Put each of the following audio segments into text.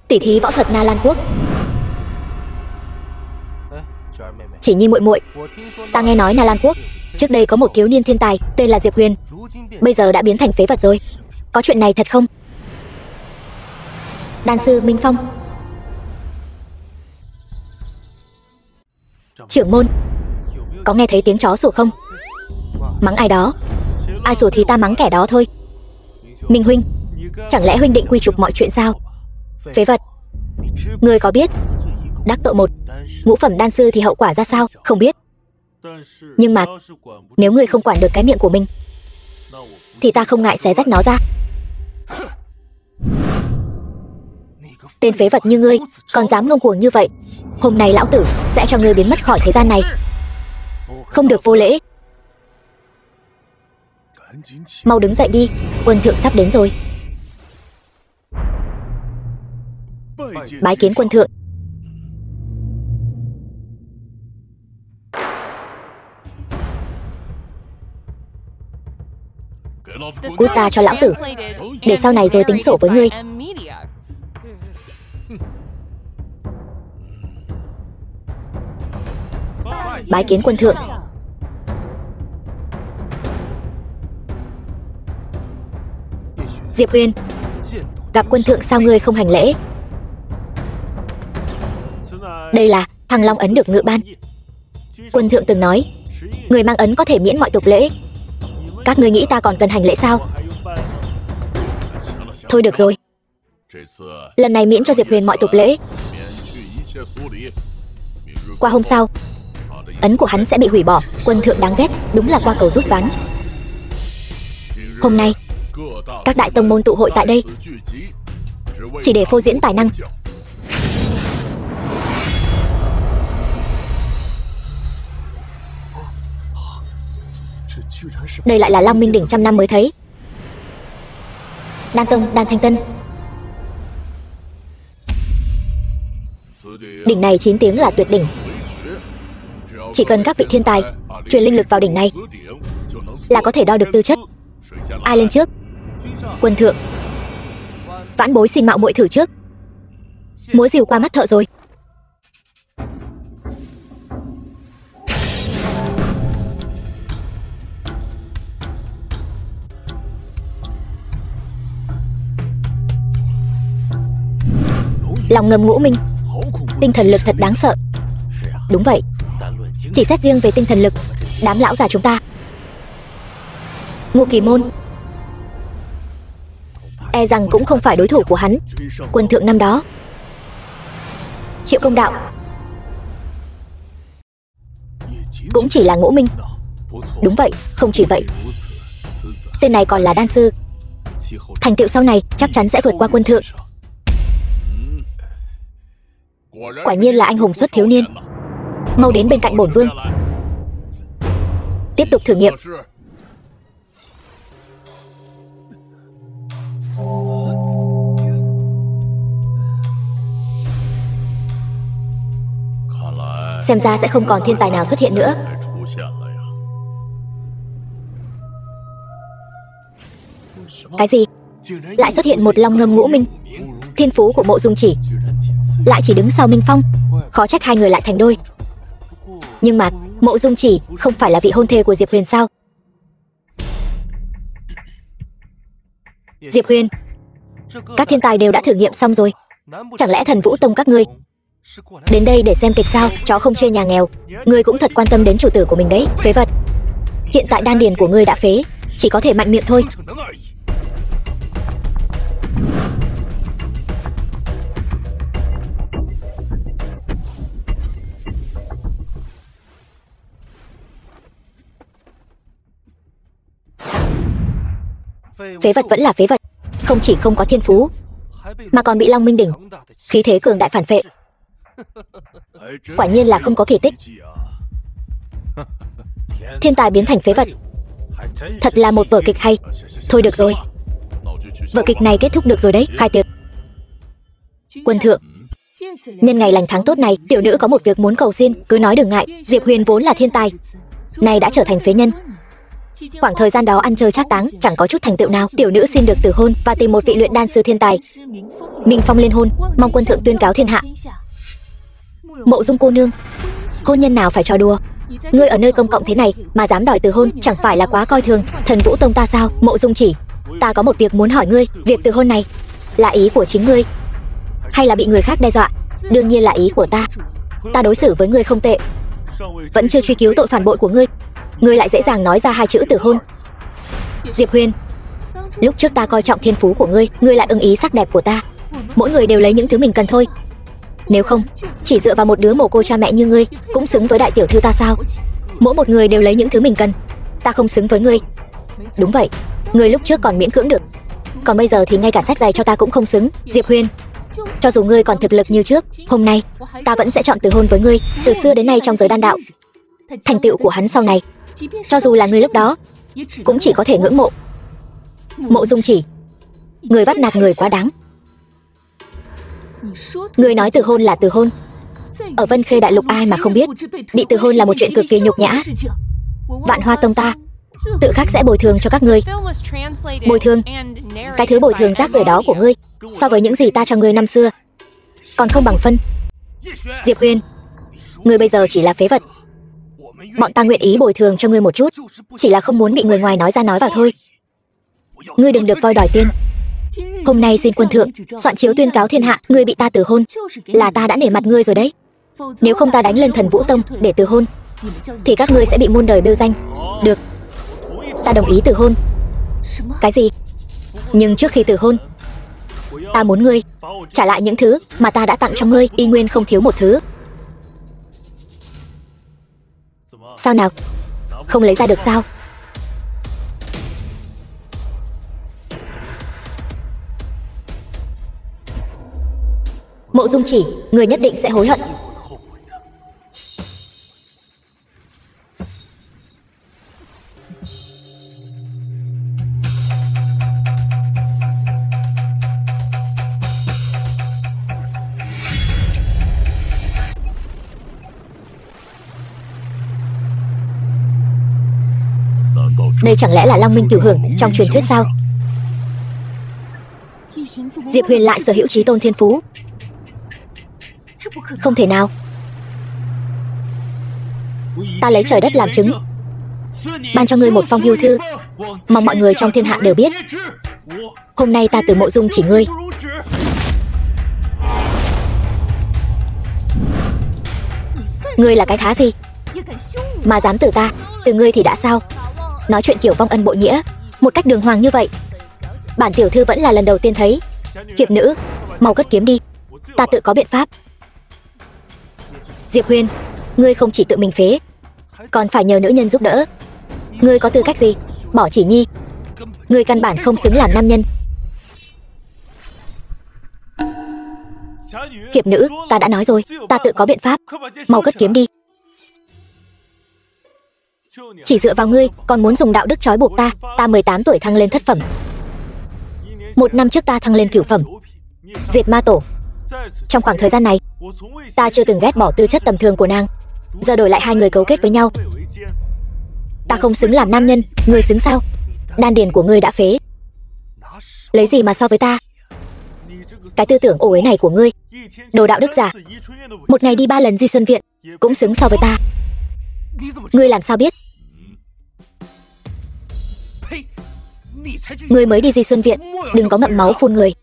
Tỉ thí võ thuật Na Lan Quốc. Chỉ Nhi muội muội, ta nghe nói Na Lan Quốc trước đây có một thiếu niên thiên tài tên là Diệp Huyền, bây giờ đã biến thành phế vật rồi. Có chuyện này thật không? Đan sư Minh Phong. Trưởng môn, có nghe thấy tiếng chó sủa không? Mắng ai đó? Ai sủa thì ta mắng kẻ đó thôi. Minh huynh, chẳng lẽ huynh định quy chụp mọi chuyện sao? Phế vật, ngươi có biết đắc tội một ngũ phẩm đan sư thì hậu quả ra sao? Không biết. Nhưng mà nếu ngươi không quản được cái miệng của mình thì ta không ngại xé rách nó ra. Tên phế vật như ngươi còn dám ngông cuồng như vậy, hôm nay lão tử sẽ cho ngươi biến mất khỏi thế gian này. Không được vô lễ. Mau đứng dậy đi, quân thượng sắp đến rồi. Bái kiến quân thượng. Cút ra cho lão tử, để sau này rồi tính sổ với ngươi. Bái kiến quân thượng. Diệp Huyền, gặp quân thượng sao ngươi không hành lễ? Đây là Thăng Long ấn được ngự ban. Quân thượng từng nói người mang ấn có thể miễn mọi tục lễ. Các ngươi nghĩ ta còn cần hành lễ sao? Thôi được rồi, lần này miễn cho Diệp Huyền mọi tục lễ. Qua hôm sau ấn của hắn sẽ bị hủy bỏ. Quân thượng đáng ghét, đúng là qua cầu rút ván. Hôm nay các đại tông môn tụ hội tại đây chỉ để phô diễn tài năng. Đây lại là Long Minh đỉnh trăm năm mới thấy. Đan Tông, Đan Thanh Tân. Đỉnh này 9 tiếng là tuyệt đỉnh. Chỉ cần các vị thiên tài truyền linh lực vào đỉnh này là có thể đo được tư chất. Ai lên trước? Quân thượng. Vãn bối xin mạo muội thử trước. Múa rìu qua mắt thợ rồi. Lòng ngầm ngũ minh, tinh thần lực thật đáng sợ. Đúng vậy, chỉ xét riêng về tinh thần lực, đám lão già chúng ta, Ngô Kỳ Môn e rằng cũng không phải đối thủ của hắn. Quân thượng năm đó, Triệu Công Đạo cũng chỉ là ngũ minh. Đúng vậy, không chỉ vậy, tên này còn là đan sư. Thành tựu sau này chắc chắn sẽ vượt qua quân thượng. Quả nhiên là anh hùng xuất thiếu niên. Mau đến bên cạnh bổn vương, tiếp tục thử nghiệm. Xem ra sẽ không còn thiên tài nào xuất hiện nữa. Cái gì? Lại xuất hiện một Long Ngâm ngũ minh. Thiên phú của Mộ Dung Chỉ lại chỉ đứng sau Minh Phong. Khó trách hai người lại thành đôi. Nhưng mà Mộ Dung Chỉ không phải là vị hôn thê của Diệp Huyền sao? Diệp Huyền, các thiên tài đều đã thử nghiệm xong rồi. Chẳng lẽ Thần Vũ Tông các ngươi đến đây để xem kịch sao? Chó không chê nhà nghèo. Ngươi cũng thật quan tâm đến chủ tử của mình đấy, phế vật. Hiện tại đan điền của ngươi đã phế, chỉ có thể mạnh miệng thôi. Phế vật vẫn là phế vật, không chỉ không có thiên phú mà còn bị Long Minh đỉnh khí thế cường đại phản phệ. Quả nhiên là không có kỳ tích. Thiên tài biến thành phế vật, thật là một vở kịch hay. Thôi được rồi, vở kịch này kết thúc được rồi đấy. Khai tiệc. Quân thượng, nhân ngày lành tháng tốt này, tiểu nữ có một việc muốn cầu xin. Cứ nói đừng ngại. Diệp Huyền vốn là thiên tài, nay đã trở thành phế nhân, Khoảng thời gian đó ăn chơi trác táng, chẳng có chút thành tựu nào. Tiểu nữ xin được từ hôn và tìm một vị luyện đan sư thiên tài. Minh phong liên hôn, mong quân thượng tuyên cáo thiên hạ. Mộ Dung cô nương, hôn nhân nào phải trò đùa? Ngươi ở nơi công cộng thế này mà dám đòi từ hôn, chẳng phải là quá coi thường Thần Vũ Tông ta sao? Mộ Dung chỉ, ta có một việc muốn hỏi ngươi. Việc từ hôn này là ý của chính ngươi hay là bị người khác đe dọa? Đương nhiên là ý của ta. Ta đối xử với ngươi không tệ, vẫn chưa truy cứu tội phản bội của ngươi, ngươi lại dễ dàng nói ra hai chữ từ hôn. Diệp Huyền, lúc trước ta coi trọng thiên phú của ngươi, ngươi lại ưng ý sắc đẹp của ta. Mỗi người đều lấy những thứ mình cần thôi. Nếu không, chỉ dựa vào một đứa mồ côi cha mẹ như ngươi cũng xứng với đại tiểu thư ta sao? Mỗi một người đều lấy những thứ mình cần. Ta không xứng với ngươi. Đúng vậy, ngươi lúc trước còn miễn cưỡng được, còn bây giờ thì ngay cả sách giày cho ta cũng không xứng. Diệp Huyền, cho dù ngươi còn thực lực như trước, hôm nay ta vẫn sẽ chọn từ hôn với ngươi. Từ xưa đến nay trong giới đan đạo, thành tựu của hắn sau này, cho dù là ngươi lúc đó cũng chỉ có thể ngưỡng mộ. Mộ Dung chỉ, người bắt nạt người quá đáng. Ngươi nói từ hôn là từ hôn, ở Vân Khê đại lục ai mà không biết bị từ hôn là một chuyện cực kỳ nhục nhã. Vạn Hoa Tông ta tự khắc sẽ bồi thường cho các ngươi. Bồi thường? Cái thứ bồi thường rác rưởi đó của ngươi so với những gì ta cho ngươi năm xưa còn không bằng phân. Diệp Huyền, ngươi bây giờ chỉ là phế vật. Bọn ta nguyện ý bồi thường cho ngươi một chút, chỉ là không muốn bị người ngoài nói ra nói vào thôi. Ngươi đừng được voi đòi tiên. Hôm nay xin quân thượng soạn chiếu tuyên cáo thiên hạ, ngươi bị ta từ hôn là ta đã nể mặt ngươi rồi đấy. Nếu không ta đánh lên Thần Vũ Tông để từ hôn thì các ngươi sẽ bị muôn đời bêu danh. Được, ta đồng ý từ hôn. Cái gì? Nhưng trước khi từ hôn, ta muốn ngươi trả lại những thứ mà ta đã tặng cho ngươi. Y nguyên không thiếu một thứ. Sao nào? Không lấy ra được sao? Mộ Dung chỉ, người nhất định sẽ hối hận. Đây chẳng lẽ là Long Minh Cửu Hưởng trong truyền thuyết sao? Diệp Huyền lại sở hữu chí tôn thiên phú? Không thể nào. Ta lấy trời đất làm chứng, ban cho ngươi một phong hưu thư, mong mọi người trong thiên hạ đều biết. Hôm nay ta từ Mộ Dung chỉ ngươi. Ngươi là cái thá gì mà dám từ ta? Từ ngươi thì đã sao? Nói chuyện kiểu vong ân bội nghĩa một cách đường hoàng như vậy, bản tiểu thư vẫn là lần đầu tiên thấy. Hiệp nữ, mau cất kiếm đi, ta tự có biện pháp. Diệp Huyền, ngươi không chỉ tự mình phế, còn phải nhờ nữ nhân giúp đỡ. Ngươi có tư cách gì bỏ chỉ nhi? Ngươi căn bản không xứng làm nam nhân. Hiệp nữ, ta đã nói rồi, ta tự có biện pháp. Mau cất kiếm đi. Chỉ dựa vào ngươi còn muốn dùng đạo đức trói buộc ta. Ta 18 tuổi thăng lên thất phẩm, 1 năm trước ta thăng lên cửu phẩm, diệt ma tổ. Trong khoảng thời gian này, ta chưa từng ghét bỏ tư chất tầm thường của nàng. Giờ đổi lại hai người cấu kết với nhau. Ta không xứng làm nam nhân, ngươi xứng sao? Đan điền của ngươi đã phế, lấy gì mà so với ta? Cái tư tưởng ô uế này của ngươi, đồ đạo đức giả, một ngày đi 3 lần Di Xuân Viện cũng xứng so với ta. Ngươi làm sao biết? Ngươi mới đi Di Xuân Viện, đừng có ngậm máu phun người.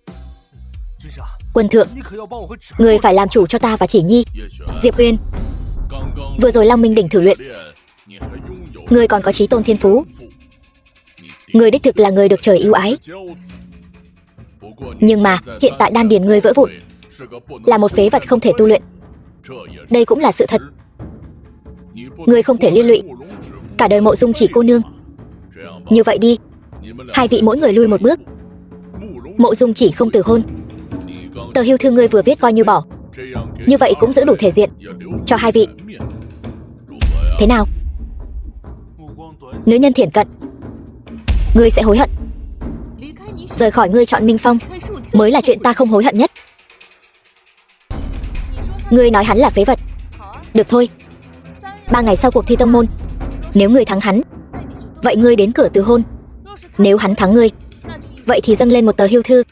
Quân thượng, ngươi phải làm chủ cho ta và chỉ nhi. Diệp Huyền, vừa rồi Long Minh đỉnh thử luyện, ngươi còn có chí tôn thiên phú. Ngươi đích thực là người được trời ưu ái. Nhưng mà hiện tại đan điền ngươi vỡ vụn, là một phế vật không thể tu luyện. Đây cũng là sự thật. Ngươi không thể liên lụy cả đời Mộ Dung chỉ cô nương. Như vậy đi, hai vị mỗi người lui một bước. Mộ Dung chỉ không từ hôn, tờ hưu thư ngươi vừa viết coi như bỏ. Như vậy cũng giữ đủ thể diện cho hai vị. Thế nào? Nữ nhân thiển cận, ngươi sẽ hối hận. Rời khỏi ngươi chọn Minh Phong mới là chuyện ta không hối hận nhất. Ngươi nói hắn là phế vật. Được thôi, 3 ngày sau cuộc thi tông môn, nếu ngươi thắng hắn Vậy ngươi đến cửa từ hôn. Nếu hắn thắng ngươi, vậy thì dâng lên một tờ hưu thư.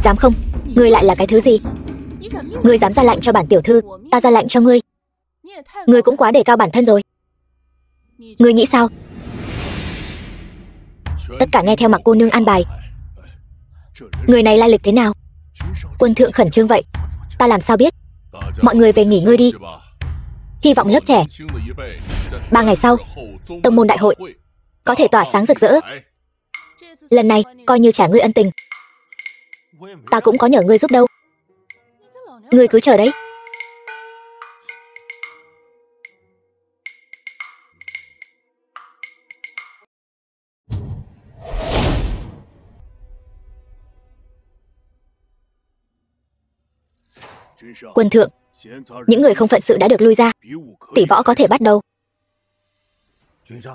Dám không? Ngươi lại là cái thứ gì? Ngươi dám ra lệnh cho bản tiểu thư, ta ra lệnh cho ngươi. Ngươi cũng quá đề cao bản thân rồi. Ngươi nghĩ sao? Tất cả nghe theo Mặc cô nương an bài. Người này lai lịch thế nào? Quân thượng khẩn trương vậy, ta làm sao biết? Mọi người về nghỉ ngơi đi. Hy vọng lớp trẻ 3 ngày sau, tông môn đại hội có thể tỏa sáng rực rỡ. Lần này coi như trả ngươi ân tình. Ta cũng có nhờ ngươi giúp đâu. Ngươi cứ chờ đấy. Quân thượng, những người không phận sự đã được lui ra. Tỷ võ có thể bắt đầu.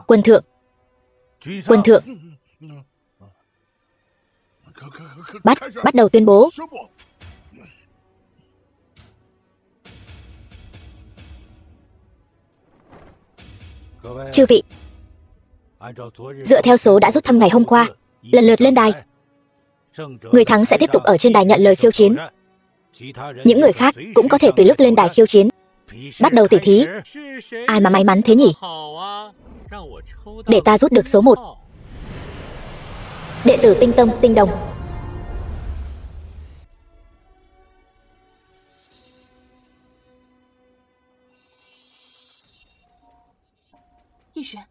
Quân thượng. Quân thượng. Bắt đầu tuyên bố. Chư vị, dựa theo số đã rút thăm ngày hôm qua, lần lượt lên đài. Người thắng sẽ tiếp tục ở trên đài nhận lời khiêu chiến. Những người khác cũng có thể tùy lúc lên đài khiêu chiến. Bắt đầu tỉ thí. Ai mà may mắn thế nhỉ? Để ta rút được số 1. Đệ tử Tinh Tông Tinh Đồng.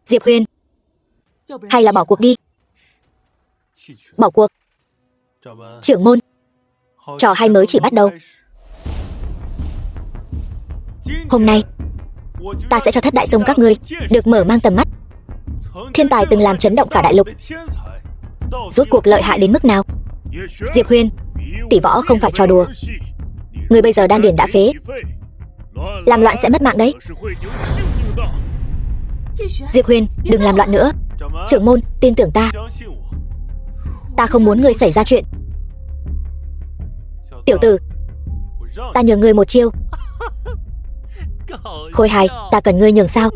Diệp Huyền. Hay là bỏ cuộc đi? Bỏ cuộc. Trưởng môn, trò hay mới chỉ bắt đầu. Hôm nay ta sẽ cho Thất Đại Tông các ngươi được mở mang tầm mắt. Thiên tài từng làm chấn động cả đại lục, rốt cuộc lợi hại đến mức nào? Diệp Huyền, tỷ võ không phải trò đùa. Ngươi bây giờ đan điền đã phế, làm loạn sẽ mất mạng đấy. Diệp Huyền, đừng làm loạn nữa. Trưởng môn, tin tưởng ta. Ta không muốn ngươi xảy ra chuyện. Tiểu tử, ta nhờ ngươi một chiêu. Khôi hài, ta cần ngươi nhường sao?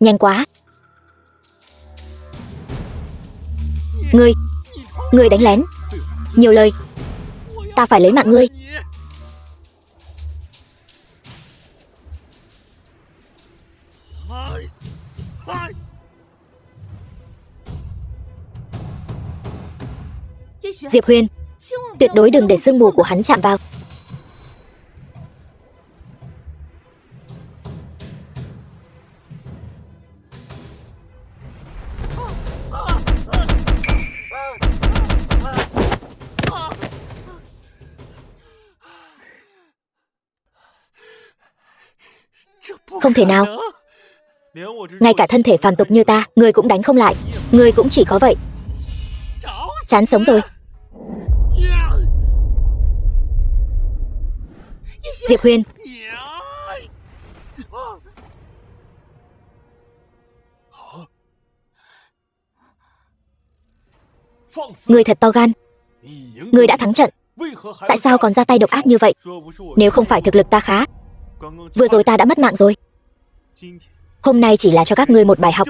Nhanh quá. Ngươi đánh lén. Nhiều lời. Ta phải lấy mạng ngươi. Diệp Huyền, tuyệt đối đừng để sương mù của hắn chạm vào. Không thể nào. Ngay cả thân thể phàm tục như ta, ngươi cũng đánh không lại. Ngươi cũng chỉ có vậy. Chán sống rồi. Diệp Huyền, ngươi thật to gan. Ngươi đã thắng trận, tại sao còn ra tay độc ác như vậy? Nếu không phải thực lực ta khá, vừa rồi ta đã mất mạng rồi. Hôm nay chỉ là cho các ngươi một bài học.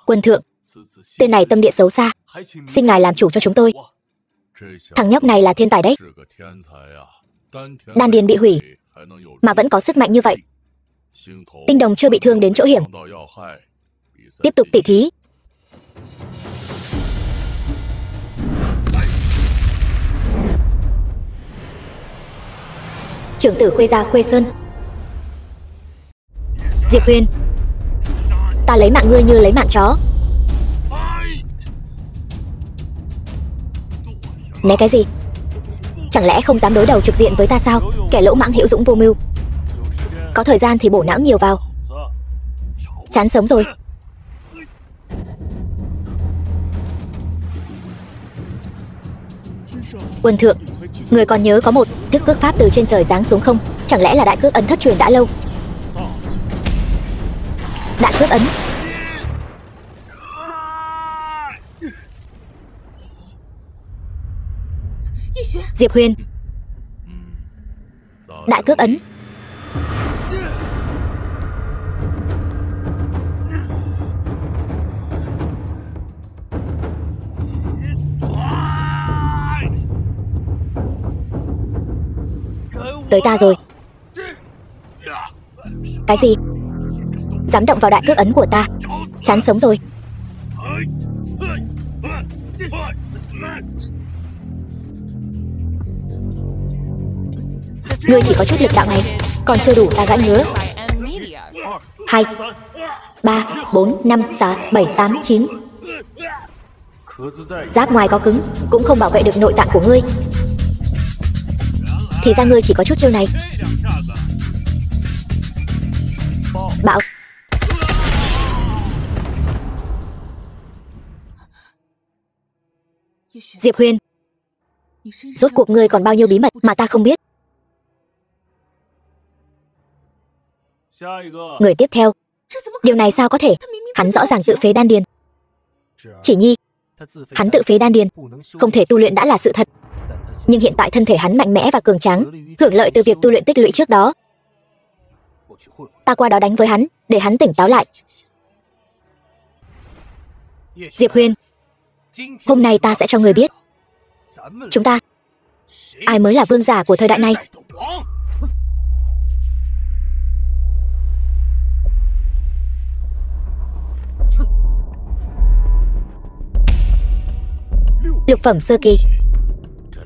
Quân thượng, tên này tâm địa xấu xa, xin ngài làm chủ cho chúng tôi. Thằng nhóc này là thiên tài đấy. Đan điền bị hủy mà vẫn có sức mạnh như vậy. Tinh Đồng chưa bị thương đến chỗ hiểm. Tiếp tục tỉ thí. Trưởng tử Khuê Gia Khuê Sơn. Diệp Huyền, ta lấy mạng ngươi như lấy mạng chó. Né cái gì? Chẳng lẽ không dám đối đầu trực diện với ta sao? Kẻ lỗ mãng hữu dũng vô mưu. Có thời gian thì bổ não nhiều vào. Chán sống rồi. Quân thượng, người còn nhớ có một thức cước pháp từ trên trời giáng xuống không? Chẳng lẽ là đại cước ấn thất truyền đã lâu? Đại cước ấn. Diệp Huyền, Đại cước ấn. Tới ta rồi. Cái gì? Dám động vào đại cước ấn của ta, chán sống rồi. Ngươi chỉ có chút lực đạo này, còn chưa đủ ta gãy ngứa. 2, 3, 4, 5, 6, 7, 8, 9. Giáp ngoài có cứng, cũng không bảo vệ được nội tạng của ngươi. Thì ra ngươi chỉ có chút chiêu này. Bạo. Diệp Huyền, rốt cuộc ngươi còn bao nhiêu bí mật mà ta không biết? Người tiếp theo. Điều này sao có thể? Hắn rõ ràng tự phế đan điền. Chỉ Nhi, hắn tự phế đan điền, không thể tu luyện đã là sự thật. Nhưng hiện tại thân thể hắn mạnh mẽ và cường tráng, hưởng lợi từ việc tu luyện tích lũy trước đó. Ta qua đó đánh với hắn, để hắn tỉnh táo lại. Diệp Huyền, hôm nay ta sẽ cho người biết, chúng ta, ai mới là vương giả của thời đại này. Lục phẩm sơ kỳ.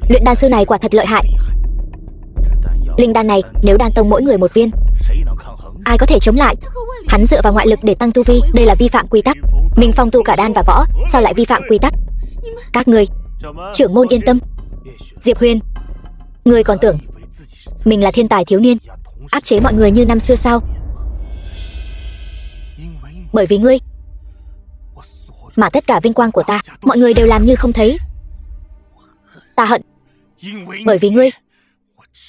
Luyện đan sư này quả thật lợi hại. Linh đan này nếu đan tông mỗi người một viên, ai có thể chống lại? Hắn dựa vào ngoại lực để tăng tu vi, đây là vi phạm quy tắc. Minh Phong tu cả đan và võ, sao lại vi phạm quy tắc? Các ngươi, trưởng môn yên tâm. Diệp Huyền, ngươi còn tưởng mình là thiên tài thiếu niên, áp chế mọi người như năm xưa sao? Bởi vì ngươi mà tất cả vinh quang của ta, mọi người đều làm như không thấy. Ta hận, bởi vì ngươi,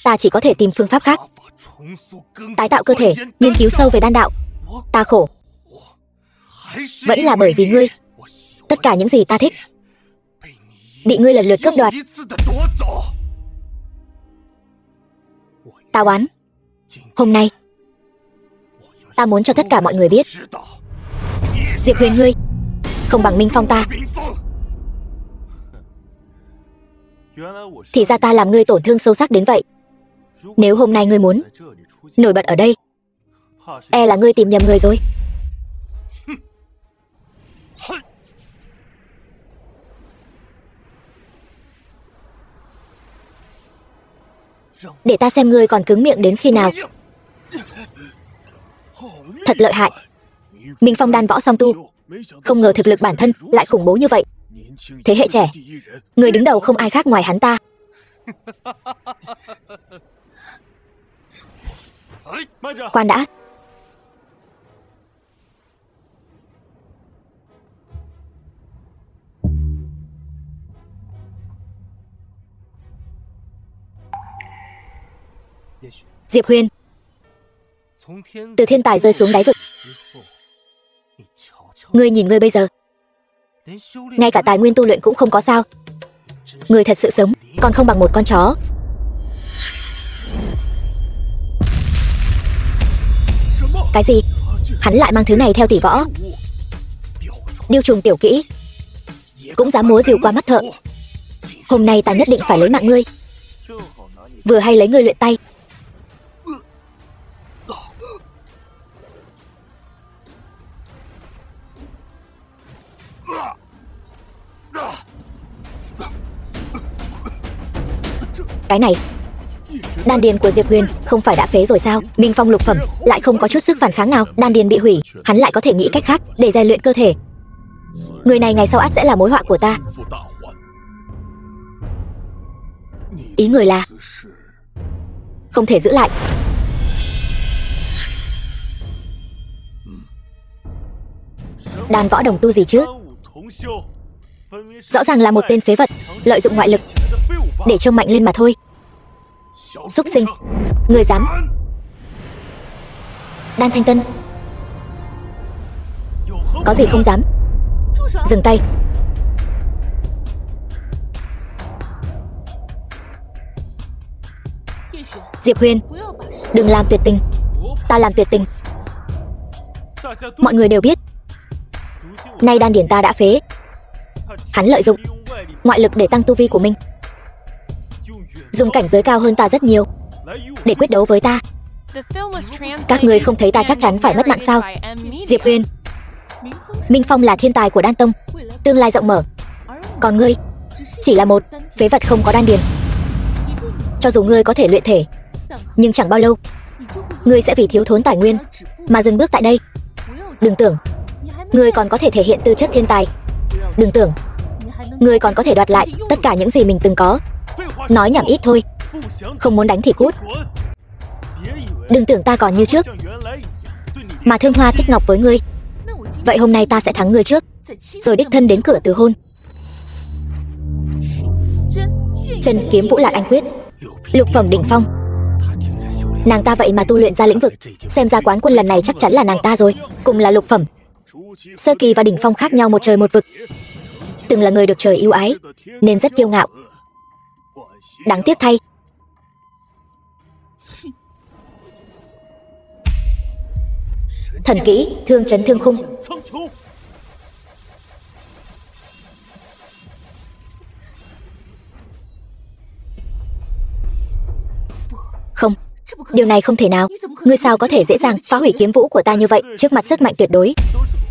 ta chỉ có thể tìm phương pháp khác, tái tạo cơ thể, nghiên cứu sâu về đan đạo. Ta khổ, vẫn là bởi vì ngươi. Tất cả những gì ta thích bị ngươi lần lượt cướp đoạt. Ta oán. Hôm nay ta muốn cho tất cả mọi người biết, Diệp Huyền ngươi không bằng Minh Phong ta. Thì ra ta làm ngươi tổn thương sâu sắc đến vậy. Nếu hôm nay ngươi muốn nổi bật ở đây, e là ngươi tìm nhầm người rồi. Để ta xem ngươi còn cứng miệng đến khi nào. Thật lợi hại. Minh Phong đan võ song tu, không ngờ thực lực bản thân lại khủng bố như vậy. Thế hệ trẻ, người đứng đầu không ai khác ngoài hắn ta. Khoan đã. Diệp Huyền, từ thiên tài rơi xuống đáy vực. Ngươi nhìn ngươi bây giờ, ngay cả tài nguyên tu luyện cũng không có sao. Ngươi thật sự sống còn không bằng một con chó. Cái gì? Hắn lại mang thứ này theo tỷ võ. Điêu trùng tiểu kỹ, cũng dám múa rìu qua mắt thợ. Hôm nay ta nhất định phải lấy mạng ngươi. Vừa hay lấy ngươi luyện tay. Cái này, đan điền của Diệp Huyền không phải đã phế rồi sao? Minh Phong lục phẩm lại không có chút sức phản kháng nào. Đan điền bị hủy, hắn lại có thể nghĩ cách khác để rèn luyện cơ thể. Người này ngày sau ắt sẽ là mối họa của ta. Ý người là không thể giữ lại. Đan võ đồng tu gì chứ? Rõ ràng là một tên phế vật, lợi dụng ngoại lực để trông mạnh lên mà thôi. Súc sinh, người dám? Đan Thanh Tân, có gì không dám? Dừng tay. Diệp Huyền, Đừng làm tuyệt tình. Ta làm tuyệt tình. Mọi người đều biết, nay đan điển ta đã phế. Hắn lợi dụng ngoại lực để tăng tu vi của mình, dùng cảnh giới cao hơn ta rất nhiều để quyết đấu với ta. Các ngươi không thấy ta chắc chắn phải mất mạng sao? Diệp Huyền, Minh Phong là thiên tài của Đan Tông, tương lai rộng mở. Còn ngươi chỉ là một phế vật không có đan điền. Cho dù ngươi có thể luyện thể, nhưng chẳng bao lâu ngươi sẽ vì thiếu thốn tài nguyên mà dừng bước tại đây. Đừng tưởng ngươi còn có thể thể hiện tư chất thiên tài. Đừng tưởng ngươi còn có thể đoạt lại tất cả những gì mình từng có. Nói nhảm ít thôi. Không muốn đánh thì cút. Đừng tưởng ta còn như trước mà thương hoa tích ngọc với ngươi. Vậy hôm nay ta sẽ thắng ngươi trước, rồi đích thân đến cửa từ hôn. Chân kiếm Vũ Lạc Anh Quyết, lục phẩm đỉnh phong. Nàng ta vậy mà tu luyện ra lĩnh vực. Xem ra quán quân lần này chắc chắn là nàng ta rồi. Cùng là lục phẩm, sơ kỳ và đỉnh phong khác nhau một trời một vực. Từng là người được trời yêu ái nên rất kiêu ngạo. Đáng tiếc thay, thần kỹ thương chấn thương khung. Không, điều này không thể nào. Ngươi sao có thể dễ dàng phá hủy kiếm vũ của ta như vậy? Trước mặt sức mạnh tuyệt đối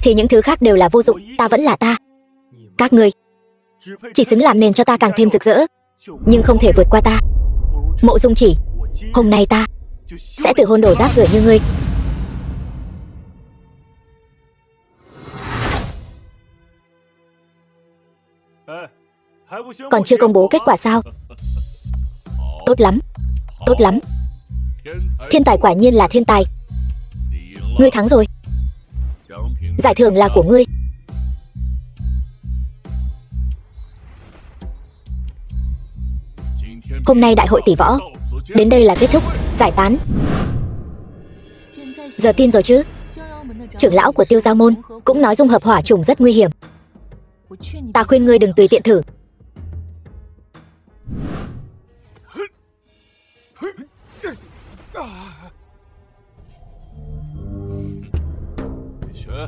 thì những thứ khác đều là vô dụng. Ta vẫn là ta. Các ngươi chỉ xứng làm nền cho ta càng thêm rực rỡ, nhưng không thể vượt qua ta. Mộ Dung Chỉ, hôm nay ta sẽ tự hôn đổ rác rưởi như ngươi. Còn chưa công bố kết quả sao? Tốt lắm, tốt lắm. Thiên tài quả nhiên là thiên tài. Ngươi thắng rồi. Giải thưởng là của ngươi. Hôm nay đại hội tỷ võ đến đây là kết thúc, giải tán. Giờ tin rồi chứ? Trưởng lão của Tiêu Giao Môn cũng nói dung hợp hỏa trùng rất nguy hiểm. Ta khuyên ngươi đừng tùy tiện thử.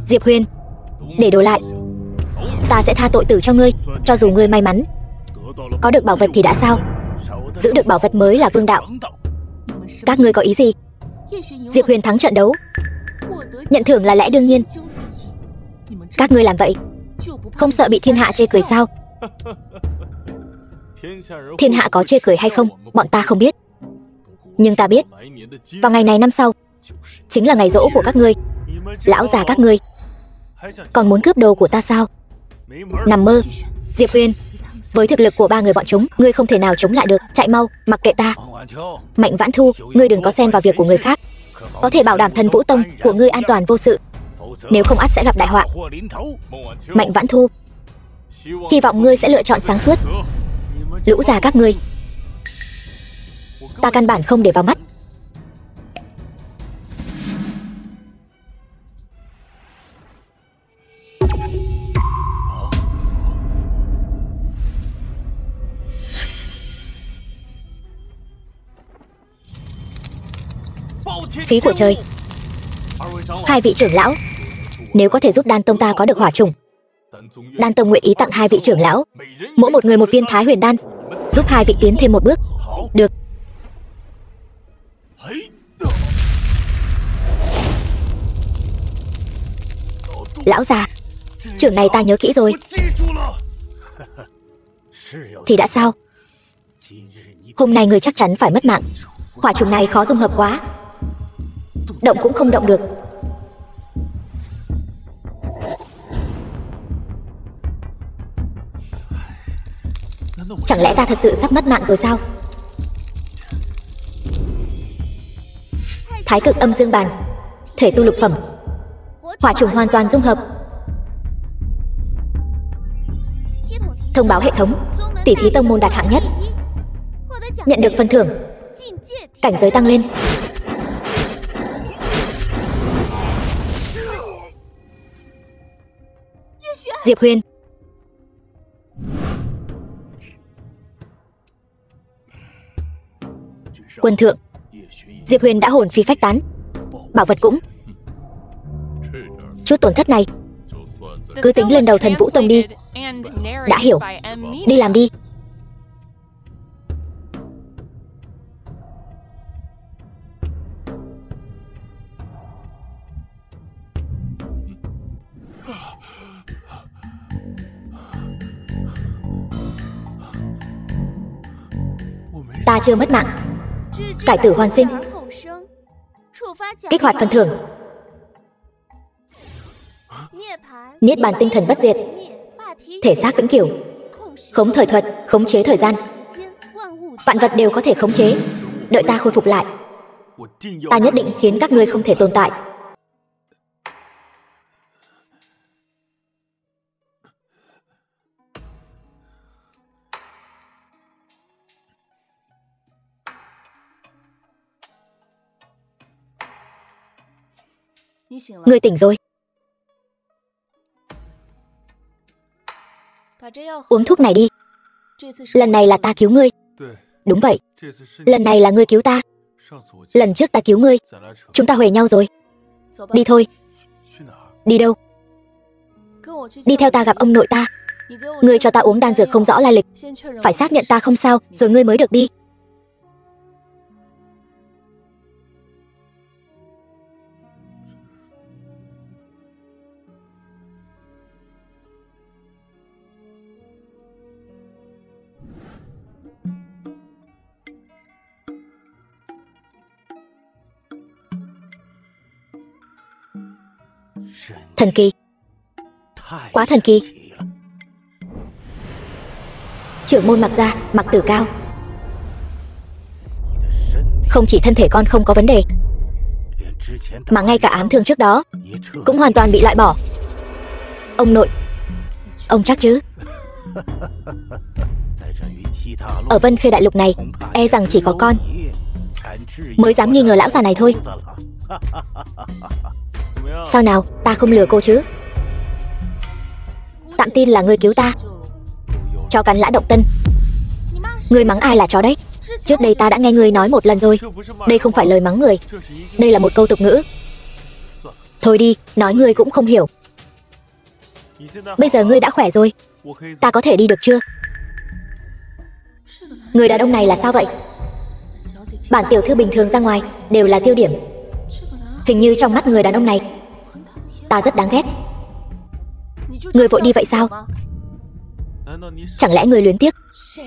Diệp Huyền, để đổi lại, ta sẽ tha tội tử cho ngươi. Cho dù ngươi may mắn có được bảo vật thì đã sao? Giữ được bảo vật mới là vương đạo. Các ngươi có ý gì? Diệp Huyền thắng trận đấu, nhận thưởng là lẽ đương nhiên. Các ngươi làm vậy không sợ bị thiên hạ chê cười sao? Thiên hạ có chê cười hay không, bọn ta không biết. Nhưng ta biết, vào ngày này năm sau chính là ngày giỗ của các ngươi. Lão già các ngươi còn muốn cướp đồ của ta sao? Nằm mơ. Diệp Huyền, với thực lực của ba người bọn chúng, ngươi không thể nào chống lại được. Chạy mau, mặc kệ ta. Mạnh Vãn Thu, ngươi đừng có xen vào việc của người khác. Có thể bảo đảm Thần Vũ Tông của ngươi an toàn vô sự, nếu không ắt sẽ gặp đại họa. Mạnh Vãn Thu, hy vọng ngươi sẽ lựa chọn sáng suốt. Lũ già các ngươi, ta căn bản không để vào mắt. Phí của trời. Hai vị trưởng lão, nếu có thể giúp Đan Tông ta có được hỏa trùng, Đan Tông nguyện ý tặng hai vị trưởng lão mỗi một người một viên Thái Huyền đan, giúp hai vị tiến thêm một bước. Được. Lão già, trưởng này ta nhớ kỹ rồi. Thì đã sao? Hôm nay người chắc chắn phải mất mạng. Hỏa trùng này khó dung hợp quá, động cũng không động được. Chẳng lẽ ta thật sự sắp mất mạng rồi sao? Thái cực âm dương bàn, thể tu lục phẩm, hỏa trùng hoàn toàn dung hợp. Thông báo hệ thống, tỷ thí tông môn đạt hạng nhất, nhận được phần thưởng, cảnh giới tăng lên. Diệp Huyền, quân thượng, Diệp Huyền đã hồn phi phách tán, bảo vật cũng. Chút tổn thất này cứ tính lên đầu Thần Vũ Tông đi. Đã hiểu, đi làm đi. Ta chưa mất mạng, cải tử hoàn sinh, kích hoạt phần thưởng, niết bàn tinh thần bất diệt, thể xác vĩnh cửu, khống thời thuật, khống chế thời gian. Vạn vật đều có thể khống chế. Đợi ta khôi phục lại, ta nhất định khiến các ngươi không thể tồn tại. Ngươi tỉnh rồi. Uống thuốc này đi. Lần này là ta cứu ngươi. Đúng vậy, lần này là ngươi cứu ta. Lần trước ta cứu ngươi. Chúng ta huề nhau rồi. Đi thôi. Đi đâu? Đi theo ta gặp ông nội ta. Ngươi cho ta uống đan dược không rõ lai lịch, phải xác nhận ta không sao rồi ngươi mới được đi. Thần kỳ, quá thần kỳ. Trưởng môn Mặc gia, Mặc Tử Cao. Không chỉ thân thể con không có vấn đề, mà ngay cả ám thương trước đó cũng hoàn toàn bị loại bỏ. Ông nội, ông chắc chứ? Ở Vân Khê Đại Lục này, e rằng chỉ có con mới dám nghi ngờ lão già này thôi. Sao nào, ta không lừa cô chứ? Tạm tin là ngươi cứu ta. Chó cắn Lã Động Tân. Ngươi mắng ai là chó đấy? Trước đây ta đã nghe ngươi nói một lần rồi. Đây không phải lời mắng người, đây là một câu tục ngữ. Thôi đi, nói ngươi cũng không hiểu. Bây giờ ngươi đã khỏe rồi, ta có thể đi được chưa? Người đàn ông này là sao vậy? Bản tiểu thư bình thường ra ngoài đều là tiêu điểm, hình như trong mắt người đàn ông này ta rất đáng ghét. Ngươi vội đi vậy sao? Chẳng lẽ ngươi luyến tiếc?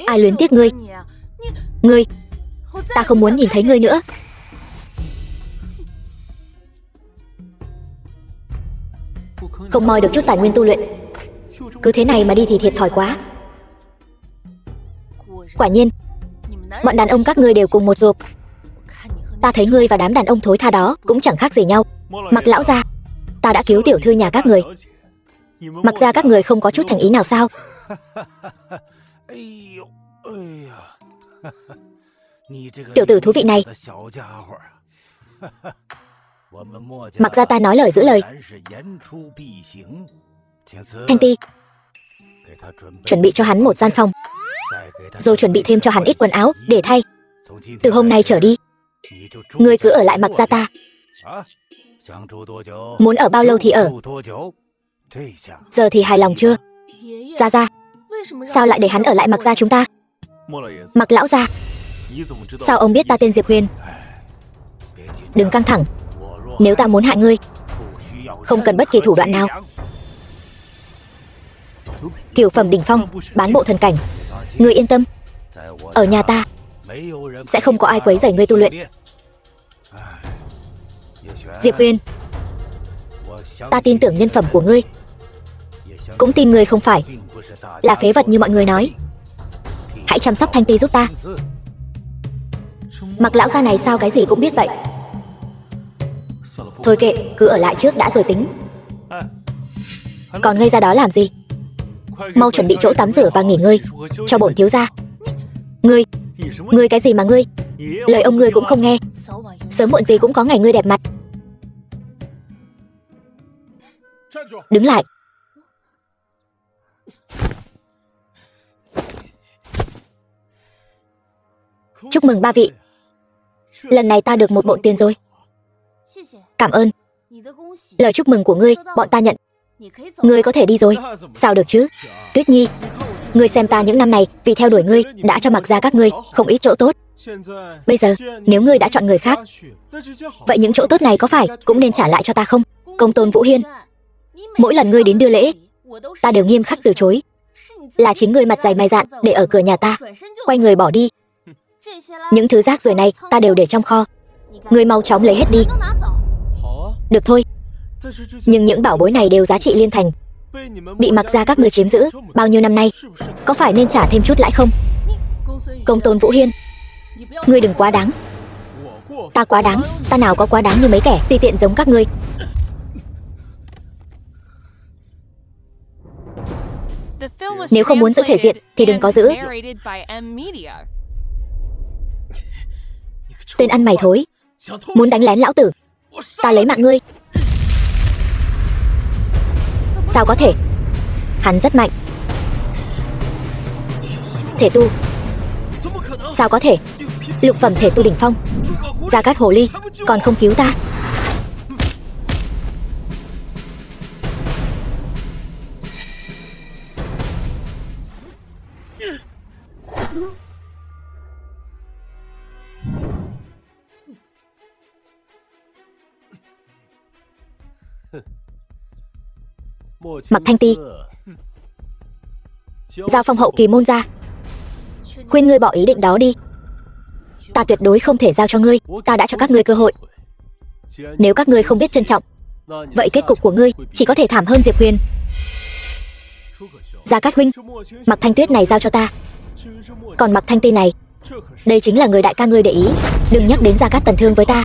Ai luyến tiếc ngươi? Ngươi, ta không muốn nhìn thấy ngươi nữa. Không moi được chút tài nguyên tu luyện, cứ thế này mà đi thì thiệt thòi quá. Quả nhiên, bọn đàn ông các ngươi đều cùng một ruột. Ta thấy ngươi và đám đàn ông thối tha đó cũng chẳng khác gì nhau. Mặc lão gia, ta đã cứu tiểu thư nhà các người. Mặc ra các người không có chút thành ý nào sao? Tiểu tử thú vị này. Mặc ra ta nói lời giữ lời. Thanh Ti, chuẩn bị cho hắn một gian phòng, rồi chuẩn bị thêm cho hắn ít quần áo để thay. Từ hôm nay trở đi, ngươi cứ ở lại Mặc gia ta. Muốn ở bao lâu thì ở. Giờ thì hài lòng chưa? Gia Gia, sao lại để hắn ở lại Mặc gia chúng ta? Mặc lão gia, sao ông biết ta tên Diệp Huyền? Đừng căng thẳng, nếu ta muốn hại ngươi, không cần bất kỳ thủ đoạn nào. Cửu phẩm đỉnh phong, bán bộ thần cảnh. Ngươi yên tâm, ở nhà ta sẽ không có ai quấy rầy ngươi tu luyện. Diệp Huyền, ta tin tưởng nhân phẩm của ngươi, cũng tin ngươi không phải là phế vật như mọi người nói. Hãy chăm sóc Thanh Ti giúp ta. Mặc lão gia này sao cái gì cũng biết vậy? Thôi kệ, cứ ở lại trước đã rồi tính. Còn ngây ra đó làm gì? Mau chuẩn bị chỗ tắm rửa và nghỉ ngơi cho bổn thiếu gia. Ngươi cái gì mà ngươi? Lời ông ngươi cũng không nghe. Sớm muộn gì cũng có ngày ngươi đẹp mặt. Đứng lại. Chúc mừng ba vị. lần này ta được một bộ tiền rồi. Cảm ơn. Lời chúc mừng của ngươi, bọn ta nhận. Ngươi có thể đi rồi. Sao được chứ? Tuyết Nhi, ngươi xem ta những năm này vì theo đuổi ngươi đã cho mặc ra các ngươi không ít chỗ tốt. Bây giờ, nếu ngươi đã chọn người khác, vậy những chỗ tốt này có phải cũng nên trả lại cho ta không? Công tôn Vũ Hiên, mỗi lần ngươi đến đưa lễ, ta đều nghiêm khắc từ chối. Là chính ngươi mặt dày mày dạn để ở cửa nhà ta, quay người bỏ đi. Những thứ rác rưởi này ta đều để trong kho. Ngươi mau chóng lấy hết đi. Được thôi. Nhưng những bảo bối này đều giá trị liên thành, bị mặc ra các ngươi chiếm giữ bao nhiêu năm nay, có phải nên trả thêm chút lãi không? Công tôn Vũ Hiên, ngươi đừng quá đáng. Ta quá đáng? Ta nào có quá đáng như mấy kẻ ti tiện giống các ngươi. Nếu không muốn giữ thể diện thì đừng có giữ. Tên ăn mày thối, muốn đánh lén lão tử, ta lấy mạng ngươi. Sao có thể? Hắn rất mạnh. Thể tu. Sao có thể? Lục phẩm thể tu đỉnh phong. Gia Cát hồ ly còn không cứu ta. Mặc Thanh Ti, Giao Phong hậu kỳ môn ra, khuyên ngươi bỏ ý định đó đi. Ta tuyệt đối không thể giao cho ngươi. Ta đã cho các ngươi cơ hội. Nếu các ngươi không biết trân trọng, vậy kết cục của ngươi chỉ có thể thảm hơn Diệp Huyền. Gia Cát huynh, Mặc Thanh Tuyết này giao cho ta. Còn Mặc Thanh Ti này, đây chính là người đại ca ngươi để ý. Đừng nhắc đến Gia Cát Tần Thương với ta.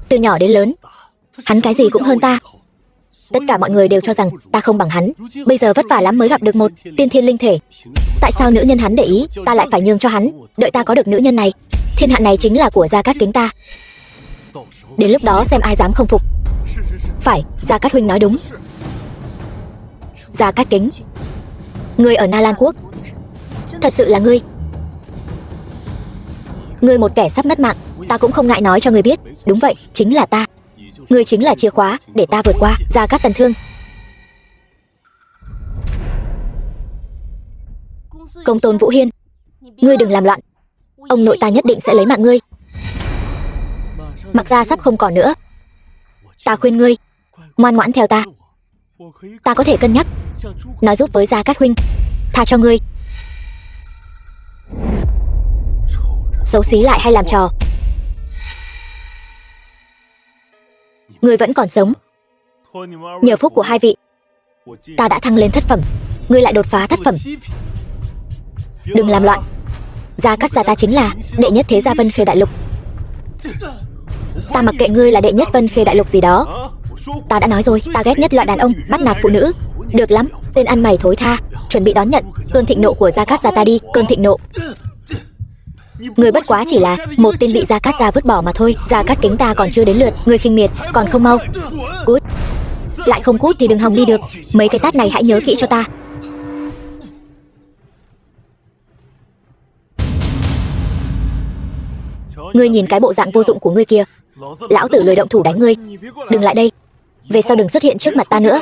Từ nhỏ đến lớn, hắn cái gì cũng hơn ta. Tất cả mọi người đều cho rằng ta không bằng hắn. Bây giờ vất vả lắm mới gặp được một tiên thiên linh thể. Tại sao nữ nhân hắn để ý, ta lại phải nhường cho hắn? Đợi ta có được nữ nhân này, thiên hạ này chính là của Gia Cát Kính ta. Đến lúc đó xem ai dám không phục. Phải, Gia Cát huynh nói đúng. Gia Cát Kính, ngươi ở Na Lan Quốc, thật sự là ngươi. Ngươi một kẻ sắp mất mạng, ta cũng không ngại nói cho ngươi biết. Đúng vậy, chính là ta. Ngươi chính là chìa khóa để ta vượt qua Gia Cát Tần Thương. Công tôn Vũ Hiên, ngươi đừng làm loạn. Ông nội ta nhất định sẽ lấy mạng ngươi. Mặc ra sắp không còn nữa. Ta khuyên ngươi ngoan ngoãn theo ta. Ta có thể cân nhắc nói giúp với Gia Cát huynh tha cho ngươi. Xấu xí lại hay làm trò. Ngươi vẫn còn sống. Nhờ phúc của hai vị, ta đã thăng lên thất phẩm. Ngươi lại đột phá thất phẩm. Đừng làm loạn. Gia Cát gia ta chính là đệ nhất thế gia Vân Khê đại lục. Ta mặc kệ ngươi là đệ nhất Vân Khê đại lục gì đó. Ta đã nói rồi, ta ghét nhất loại đàn ông bắt nạt phụ nữ. Được lắm, tên ăn mày thối tha, chuẩn bị đón nhận cơn thịnh nộ của Gia Cát gia ta đi. Cơn thịnh nộ. Ngươi bất quá chỉ là một tên bị Gia Cát gia vứt bỏ mà thôi. Gia Cát Kính ta còn chưa đến lượt, ngươi khinh miệt, còn không mau cút. Lại không cút thì đừng hòng đi được. Mấy cái tát này hãy nhớ kỹ cho ta. Ngươi nhìn cái bộ dạng vô dụng của ngươi kia. Lão tử lười động thủ đánh ngươi. Đừng lại đây. Về sau đừng xuất hiện trước mặt ta nữa.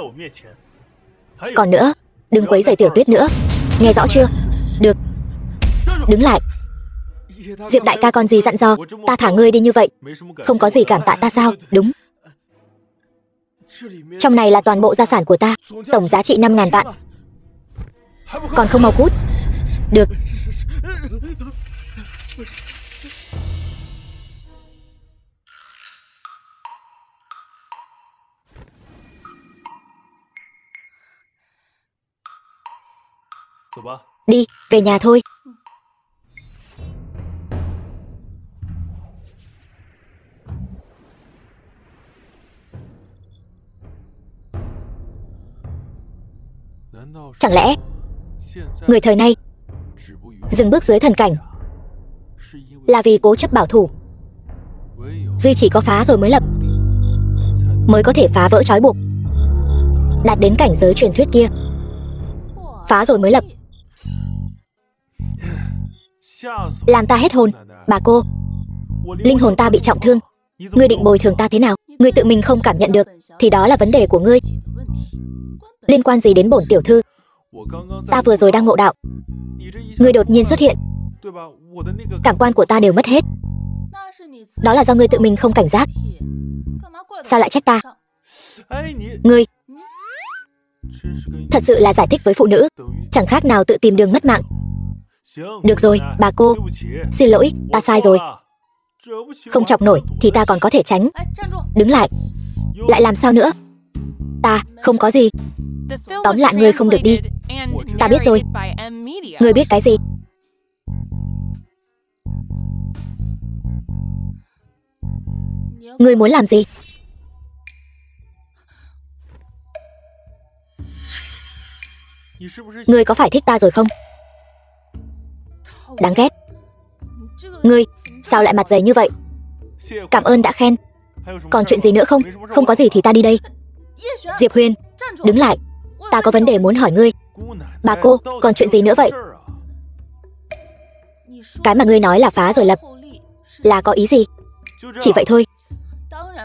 Còn nữa, đừng quấy rầy Tiểu Tuyết nữa. Nghe rõ chưa? Được. Đứng lại. Diệp đại ca còn gì dặn dò, ta thả ngươi đi như vậy. Không có gì cảm tạ ta sao? Đúng. Trong này là toàn bộ gia sản của ta, tổng giá trị 5.000 vạn. Còn không mau cút. Được. Đi, về nhà thôi. Chẳng lẽ người thời nay dừng bước dưới thần cảnh là vì cố chấp bảo thủ? Duy chỉ có phá rồi mới lập, mới có thể phá vỡ trói buộc, đạt đến cảnh giới truyền thuyết kia. Phá rồi mới lập. Làm ta hết hồn. Bà cô, Linh hồn ta bị trọng thương, ngươi định bồi thường ta thế nào? Ngươi tự mình không cảm nhận được thì đó là vấn đề của ngươi. Liên quan gì đến bổn tiểu thư? Ta vừa rồi đang ngộ đạo, ngươi đột nhiên xuất hiện, cảm quan của ta đều mất hết. Đó là do ngươi tự mình không cảnh giác. Sao lại trách ta? Ngươi thật sự là giải thích với phụ nữ, chẳng khác nào tự tìm đường mất mạng. Được rồi, bà cô, xin lỗi, ta sai rồi. Không chọc nổi thì ta còn có thể tránh. Đứng lại. Lại làm sao nữa? Ta không có gì. Tóm lại ngươi không được đi. Ta biết rồi. Ngươi biết cái gì? Ngươi muốn làm gì? Ngươi có phải thích ta rồi không? Đáng ghét. Ngươi, sao lại mặt dày như vậy? Cảm ơn đã khen. Còn chuyện gì nữa không? Không có gì thì ta đi đây. Diệp Huyền, đứng lại. Ta có vấn đề muốn hỏi ngươi. Bà cô, còn chuyện gì nữa vậy? Cái mà ngươi nói là phá rồi lập, là có ý gì? Chỉ vậy thôi.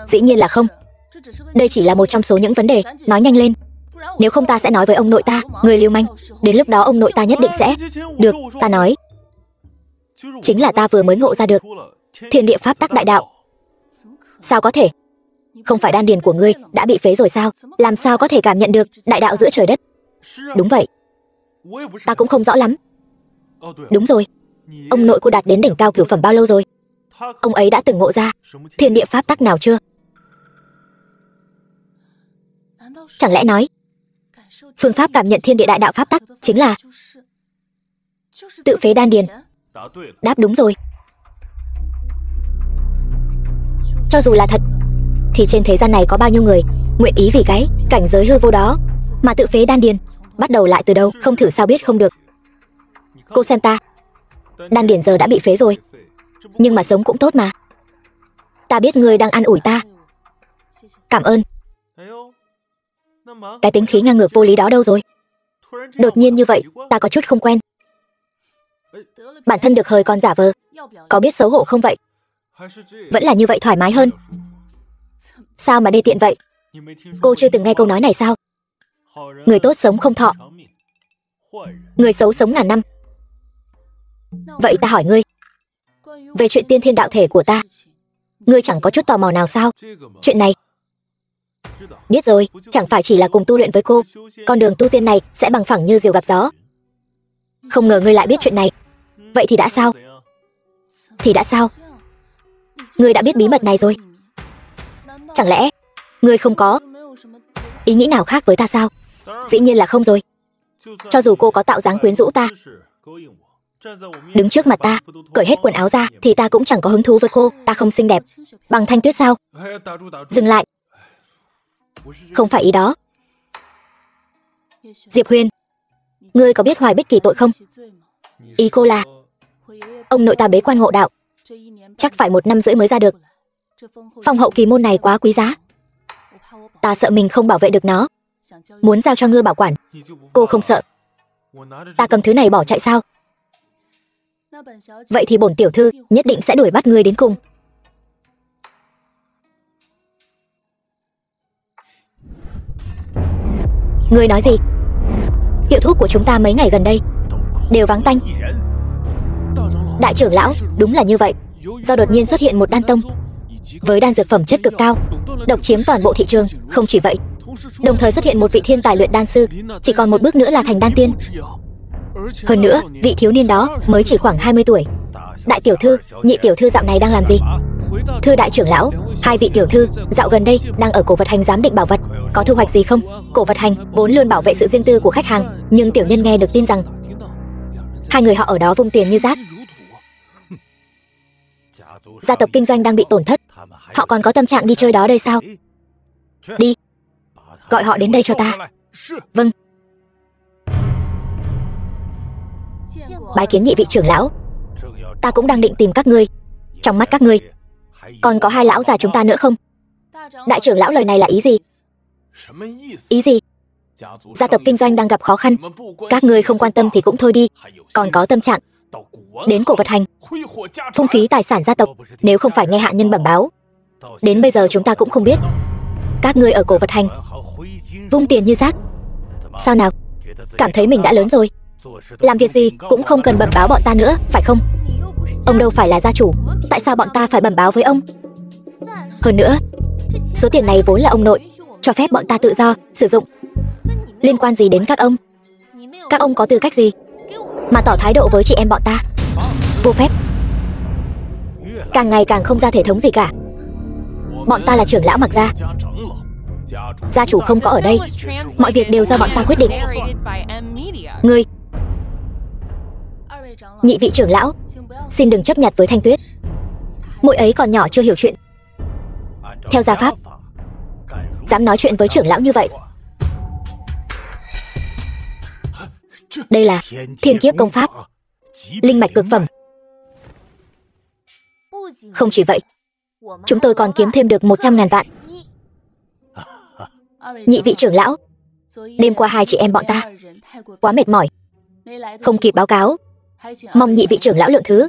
Dĩ nhiên là không. Đây chỉ là một trong số những vấn đề. Nói nhanh lên. Nếu không ta sẽ nói với ông nội ta, người lưu manh. Đến lúc đó ông nội ta nhất định sẽ... Được, ta nói. Chính là ta vừa mới ngộ ra được thiên địa pháp tắc đại đạo. Sao có thể? Không phải đan điền của ngươi đã bị phế rồi sao? Làm sao có thể cảm nhận được đại đạo giữa trời đất? Đúng vậy. Ta cũng không rõ lắm. Đúng rồi. Ông nội cô đạt đến đỉnh cao cửu phẩm bao lâu rồi? Ông ấy đã từng ngộ ra thiên địa pháp tắc nào chưa? Chẳng lẽ nói phương pháp cảm nhận thiên địa đại đạo pháp tắc chính là tự phế đan điền? Đáp đúng rồi. Cho dù là thật thì trên thế gian này có bao nhiêu người nguyện ý vì cái cảnh giới hư vô đó mà tự phế đan điền? Bắt đầu lại từ đâu? Không thử sao biết không được. Cô xem ta, đan điền giờ đã bị phế rồi, nhưng mà sống cũng tốt mà. Ta biết ngươi đang an ủi ta. Cảm ơn. Cái tính khí ngang ngược vô lý đó đâu rồi? Đột nhiên như vậy, ta có chút không quen. Bản thân được hời còn giả vờ, có biết xấu hổ không vậy? Vẫn là như vậy thoải mái hơn. Sao mà đê tiện vậy? Cô chưa từng nghe câu nói này sao? Người tốt sống không thọ, người xấu sống ngàn năm. Vậy ta hỏi ngươi, về chuyện tiên thiên đạo thể của ta, ngươi chẳng có chút tò mò nào sao? Chuyện này biết rồi, chẳng phải chỉ là cùng tu luyện với cô, con đường tu tiên này sẽ bằng phẳng như diều gặp gió. Không ngờ ngươi lại biết chuyện này. Vậy thì đã sao? Thì đã sao? Ngươi đã biết bí mật này rồi. Chẳng lẽ ngươi không có ý nghĩ nào khác với ta sao? Dĩ nhiên là không rồi. Cho dù cô có tạo dáng quyến rũ ta, đứng trước mặt ta, cởi hết quần áo ra, thì ta cũng chẳng có hứng thú với cô. Ta không xinh đẹp bằng Thanh Tuyết sao? Dừng lại. Không phải ý đó. Diệp Huyền, ngươi có biết Hoài Bích Kỳ tội không? Ý cô là ông nội ta bế quan ngộ đạo, chắc phải 1 năm rưỡi mới ra được. Phong hậu kỳ môn này quá quý giá, ta sợ mình không bảo vệ được nó, muốn giao cho ngươi bảo quản. Cô không sợ ta cầm thứ này bỏ chạy sao? Vậy thì bổn tiểu thư nhất định sẽ đuổi bắt ngươi đến cùng. Ngươi nói gì? Hiệu thuốc của chúng ta mấy ngày gần đây đều vắng tanh. Đại trưởng lão, đúng là như vậy. Do đột nhiên xuất hiện một đan tông với đan dược phẩm chất cực cao, độc chiếm toàn bộ thị trường. Không chỉ vậy, đồng thời xuất hiện một vị thiên tài luyện đan sư, chỉ còn một bước nữa là thành đan tiên. Hơn nữa, vị thiếu niên đó mới chỉ khoảng 20 tuổi. Đại tiểu thư, nhị tiểu thư dạo này đang làm gì? Thưa đại trưởng lão, 2 vị tiểu thư dạo gần đây đang ở cổ vật hành giám định bảo vật. Có thu hoạch gì không? Cổ vật hành vốn luôn bảo vệ sự riêng tư của khách hàng, nhưng tiểu nhân nghe được tin rằng 2 người họ ở đó vung tiền như rác. Gia tộc kinh doanh đang bị tổn thất, họ còn có tâm trạng đi chơi đó đây sao? Đi, gọi họ đến đây cho ta. Vâng. Bái kiến nhị vị trưởng lão. Ta cũng đang định tìm các ngươi. Trong mắt các ngươi còn có 2 lão già chúng ta nữa không? Đại trưởng lão lời này là ý gì? Ý gì? Gia tộc kinh doanh đang gặp khó khăn, các ngươi không quan tâm thì cũng thôi đi, còn có tâm trạng đến cổ vật hành, phung phí tài sản gia tộc. Nếu không phải nghe hạ nhân bẩm báo, đến bây giờ chúng ta cũng không biết các ngươi ở cổ vật hành vung tiền như rác. Sao nào, cảm thấy mình đã lớn rồi, làm việc gì cũng không cần bẩm báo bọn ta nữa, phải không? Ông đâu phải là gia chủ, tại sao bọn ta phải bẩm báo với ông? Hơn nữa, số tiền này vốn là ông nội cho phép bọn ta tự do sử dụng, liên quan gì đến các ông? Các ông có tư cách gì mà tỏ thái độ với chị em bọn ta? Vô phép, càng ngày càng không ra thể thống gì cả. Bọn ta là trưởng lão Mặc gia, gia chủ không có ở đây, mọi việc đều do bọn ta quyết định. Ngươi, nhị vị trưởng lão, xin đừng chấp nhặt với Thanh Tuyết, muội ấy còn nhỏ chưa hiểu chuyện. Theo gia pháp, dám nói chuyện với trưởng lão như vậy. Đây là thiên kiếp công pháp, linh mạch cực phẩm. Không chỉ vậy, chúng tôi còn kiếm thêm được 100.000 vạn. Nhị vị trưởng lão, đêm qua hai chị em bọn ta quá mệt mỏi, không kịp báo cáo, mong nhị vị trưởng lão lượng thứ.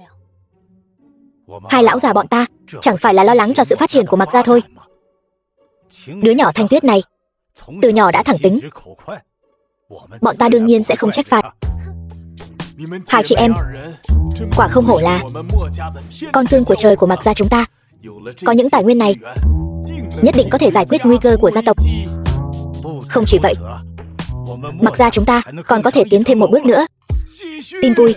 Hai lão già bọn ta chẳng phải là lo lắng cho sự phát triển của Mặc gia thôi. Đứa nhỏ Thanh Tuyết này từ nhỏ đã thẳng tính, bọn ta đương nhiên sẽ không trách phạt. Hai chị em quả không hổ là con cưng của trời của Mặc gia chúng ta. Có những tài nguyên này, nhất định có thể giải quyết nguy cơ của gia tộc. Không chỉ vậy, Mặc gia chúng ta còn có thể tiến thêm một bước nữa. Tin vui,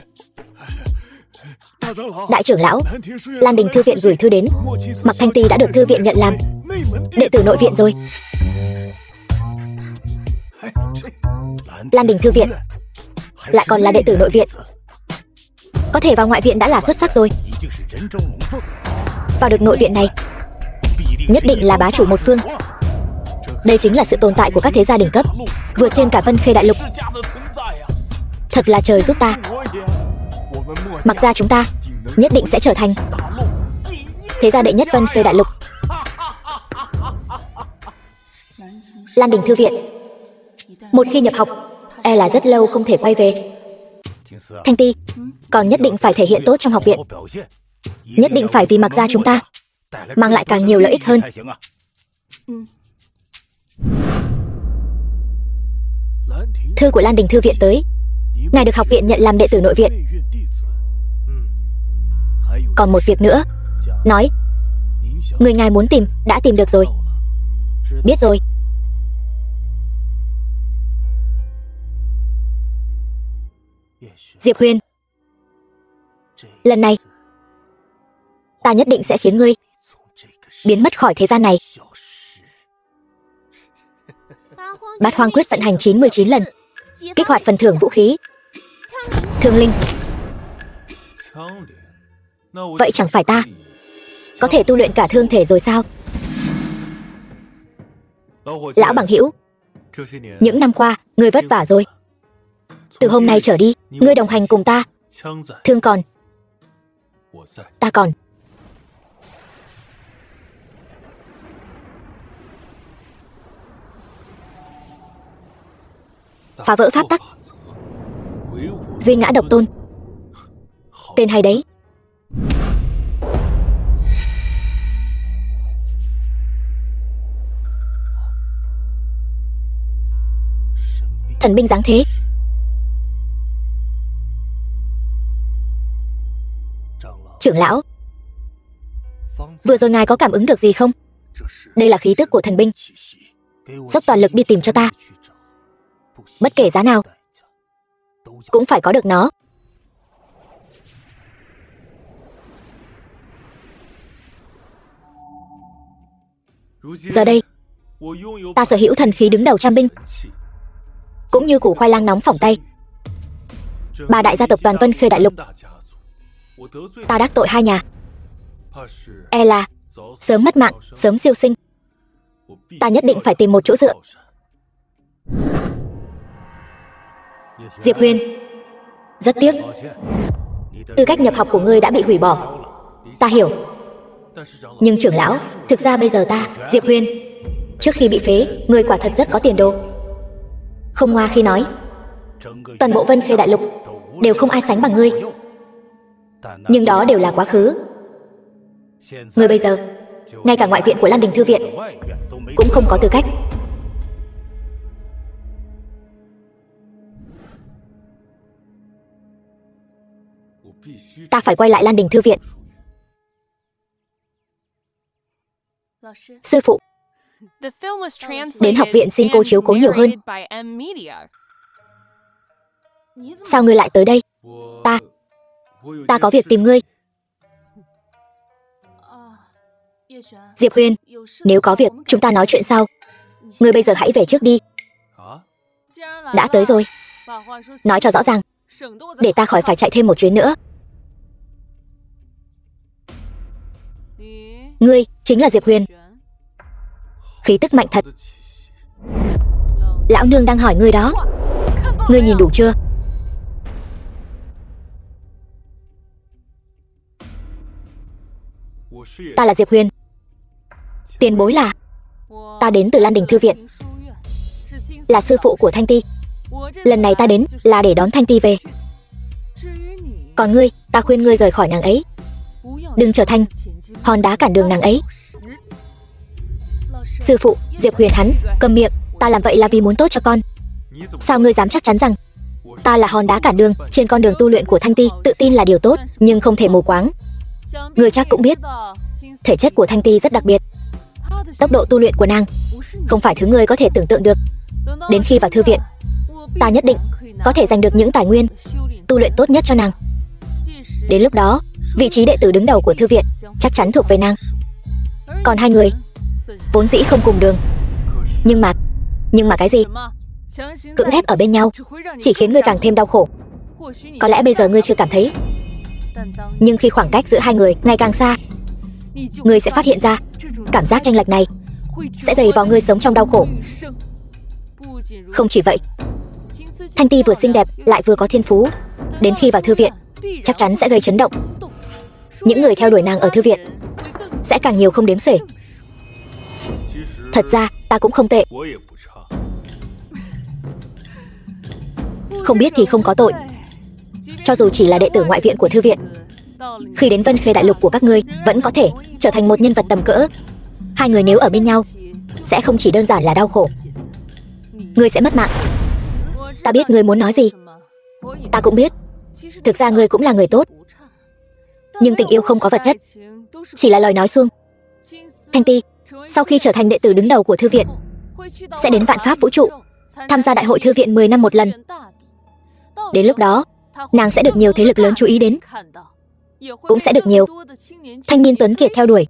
đại trưởng lão, Lan Đình thư viện gửi thư đến, Mặc Thanh Ti đã được thư viện nhận làm đệ tử nội viện rồi. Lan Đình thư viện lại còn là đệ tử nội viện, có thể vào ngoại viện đã là xuất sắc rồi. Vào được nội viện này, nhất định là bá chủ một phương. Đây chính là sự tồn tại của các thế gia đỉnh cấp, vượt trên cả Vân Khê Đại Lục. Thật là trời giúp ta. Mặc gia chúng ta nhất định sẽ trở thành thế gia đệ nhất Vân Khê Đại Lục. Lan Đình thư viện, một khi nhập học, e là rất lâu không thể quay về. Thanh Ti, còn nhất định phải thể hiện tốt trong học viện, nhất định phải vì Mặc gia chúng ta mang lại càng nhiều lợi ích hơn. Thư của Lan Đình thư viện tới, ngài được học viện nhận làm đệ tử nội viện. Còn một việc nữa, nói người ngài muốn tìm đã tìm được rồi. Biết rồi. Diệp Huyền, lần này ta nhất định sẽ khiến ngươi biến mất khỏi thế gian này. Bát Hoang Quyết vận hành 99 lần, kích hoạt phần thưởng vũ khí Thương Linh. Vậy chẳng phải ta có thể tu luyện cả thương thể rồi sao? Lão bằng hữu, những năm qua ngươi vất vả rồi. Từ hôm nay trở đi, ngươi đồng hành cùng ta. Thương còn, ta còn. Phá vỡ pháp tắc, duy ngã độc tôn, tên hay đấy. Thần binh giáng thế. Trưởng lão, vừa rồi ngài có cảm ứng được gì không? Đây là khí tức của thần binh. Dốc toàn lực đi tìm cho ta, bất kể giá nào cũng phải có được nó. Giờ đây, ta sở hữu thần khí đứng đầu trăm binh, cũng như củ khoai lang nóng phỏng tay. Ba đại gia tộc toàn Vân Khê Đại Lục, ta đắc tội hai nhà, e là sớm mất mạng, sớm siêu sinh. Ta nhất định phải tìm một chỗ dựa. Diệp Huyền, rất tiếc, tư cách nhập học của ngươi đã bị hủy bỏ. Ta hiểu. Nhưng trưởng lão, thực ra bây giờ ta, Diệp Huyền, trước khi bị phế, ngươi quả thật rất có tiền đồ. Không ngoa khi nói, toàn bộ Vân Khê Đại Lục đều không ai sánh bằng ngươi. Nhưng đó đều là quá khứ. Người bây giờ, ngay cả ngoại viện của Lan Đình Thư viện cũng không có tư cách. Ta phải quay lại Lan Đình Thư viện. Sư phụ, đến học viện xin cô chiếu cố nhiều hơn. Sao ngươi lại tới đây? Ta có việc tìm ngươi. Diệp Huyền, nếu có việc chúng ta nói chuyện sau. Ngươi bây giờ hãy về trước đi. Đã tới rồi, nói cho rõ ràng, để ta khỏi phải chạy thêm một chuyến nữa. Ngươi chính là Diệp Huyền. Khí tức mạnh thật. Lão nương đang hỏi ngươi đó. Ngươi nhìn đủ chưa? Ta là Diệp Huyền. Tiền bối là... Ta đến từ Lan Đình Thư viện, là sư phụ của Thanh Ti. Lần này ta đến là để đón Thanh Ti về. Còn ngươi, ta khuyên ngươi rời khỏi nàng ấy, đừng trở thành hòn đá cản đường nàng ấy. Sư phụ, Diệp Huyền hắn, cầm miệng. Ta làm vậy là vì muốn tốt cho con. Sao ngươi dám chắc chắn rằng ta là hòn đá cản đường trên con đường tu luyện của Thanh Ti? Tự tin là điều tốt, nhưng không thể mù quáng. Ngươi chắc cũng biết, thể chất của Thanh Ti rất đặc biệt. Tốc độ tu luyện của nàng không phải thứ ngươi có thể tưởng tượng được. Đến khi vào thư viện, ta nhất định có thể giành được những tài nguyên tu luyện tốt nhất cho nàng. Đến lúc đó, vị trí đệ tử đứng đầu của thư viện chắc chắn thuộc về nàng. Còn hai người vốn dĩ không cùng đường, nhưng mà cái gì? Cưỡng ép ở bên nhau chỉ khiến ngươi càng thêm đau khổ. Có lẽ bây giờ ngươi chưa cảm thấy, nhưng khi khoảng cách giữa hai người ngày càng xa, ngươi sẽ phát hiện ra cảm giác chênh lệch này sẽ dày vào ngươi sống trong đau khổ. Không chỉ vậy, Thanh Ti vừa xinh đẹp lại vừa có thiên phú. Đến khi vào thư viện chắc chắn sẽ gây chấn động. Những người theo đuổi nàng ở thư viện sẽ càng nhiều không đếm xuể. Thật ra ta cũng không tệ. Không biết thì không có tội. Cho dù chỉ là đệ tử ngoại viện của thư viện, khi đến Vân Khê đại lục của các ngươi vẫn có thể trở thành một nhân vật tầm cỡ. Hai người nếu ở bên nhau sẽ không chỉ đơn giản là đau khổ. Ngươi sẽ mất mạng. Ta biết ngươi muốn nói gì. Ta cũng biết, thực ra ngươi cũng là người tốt. Nhưng tình yêu không có vật chất, chỉ là lời nói suông. Thanh Ti sau khi trở thành đệ tử đứng đầu của thư viện sẽ đến vạn pháp vũ trụ tham gia đại hội thư viện 10 năm một lần. Đến lúc đó, nàng sẽ được nhiều thế lực lớn chú ý đến, cũng sẽ được nhiều thanh niên tuấn kiệt theo đuổi.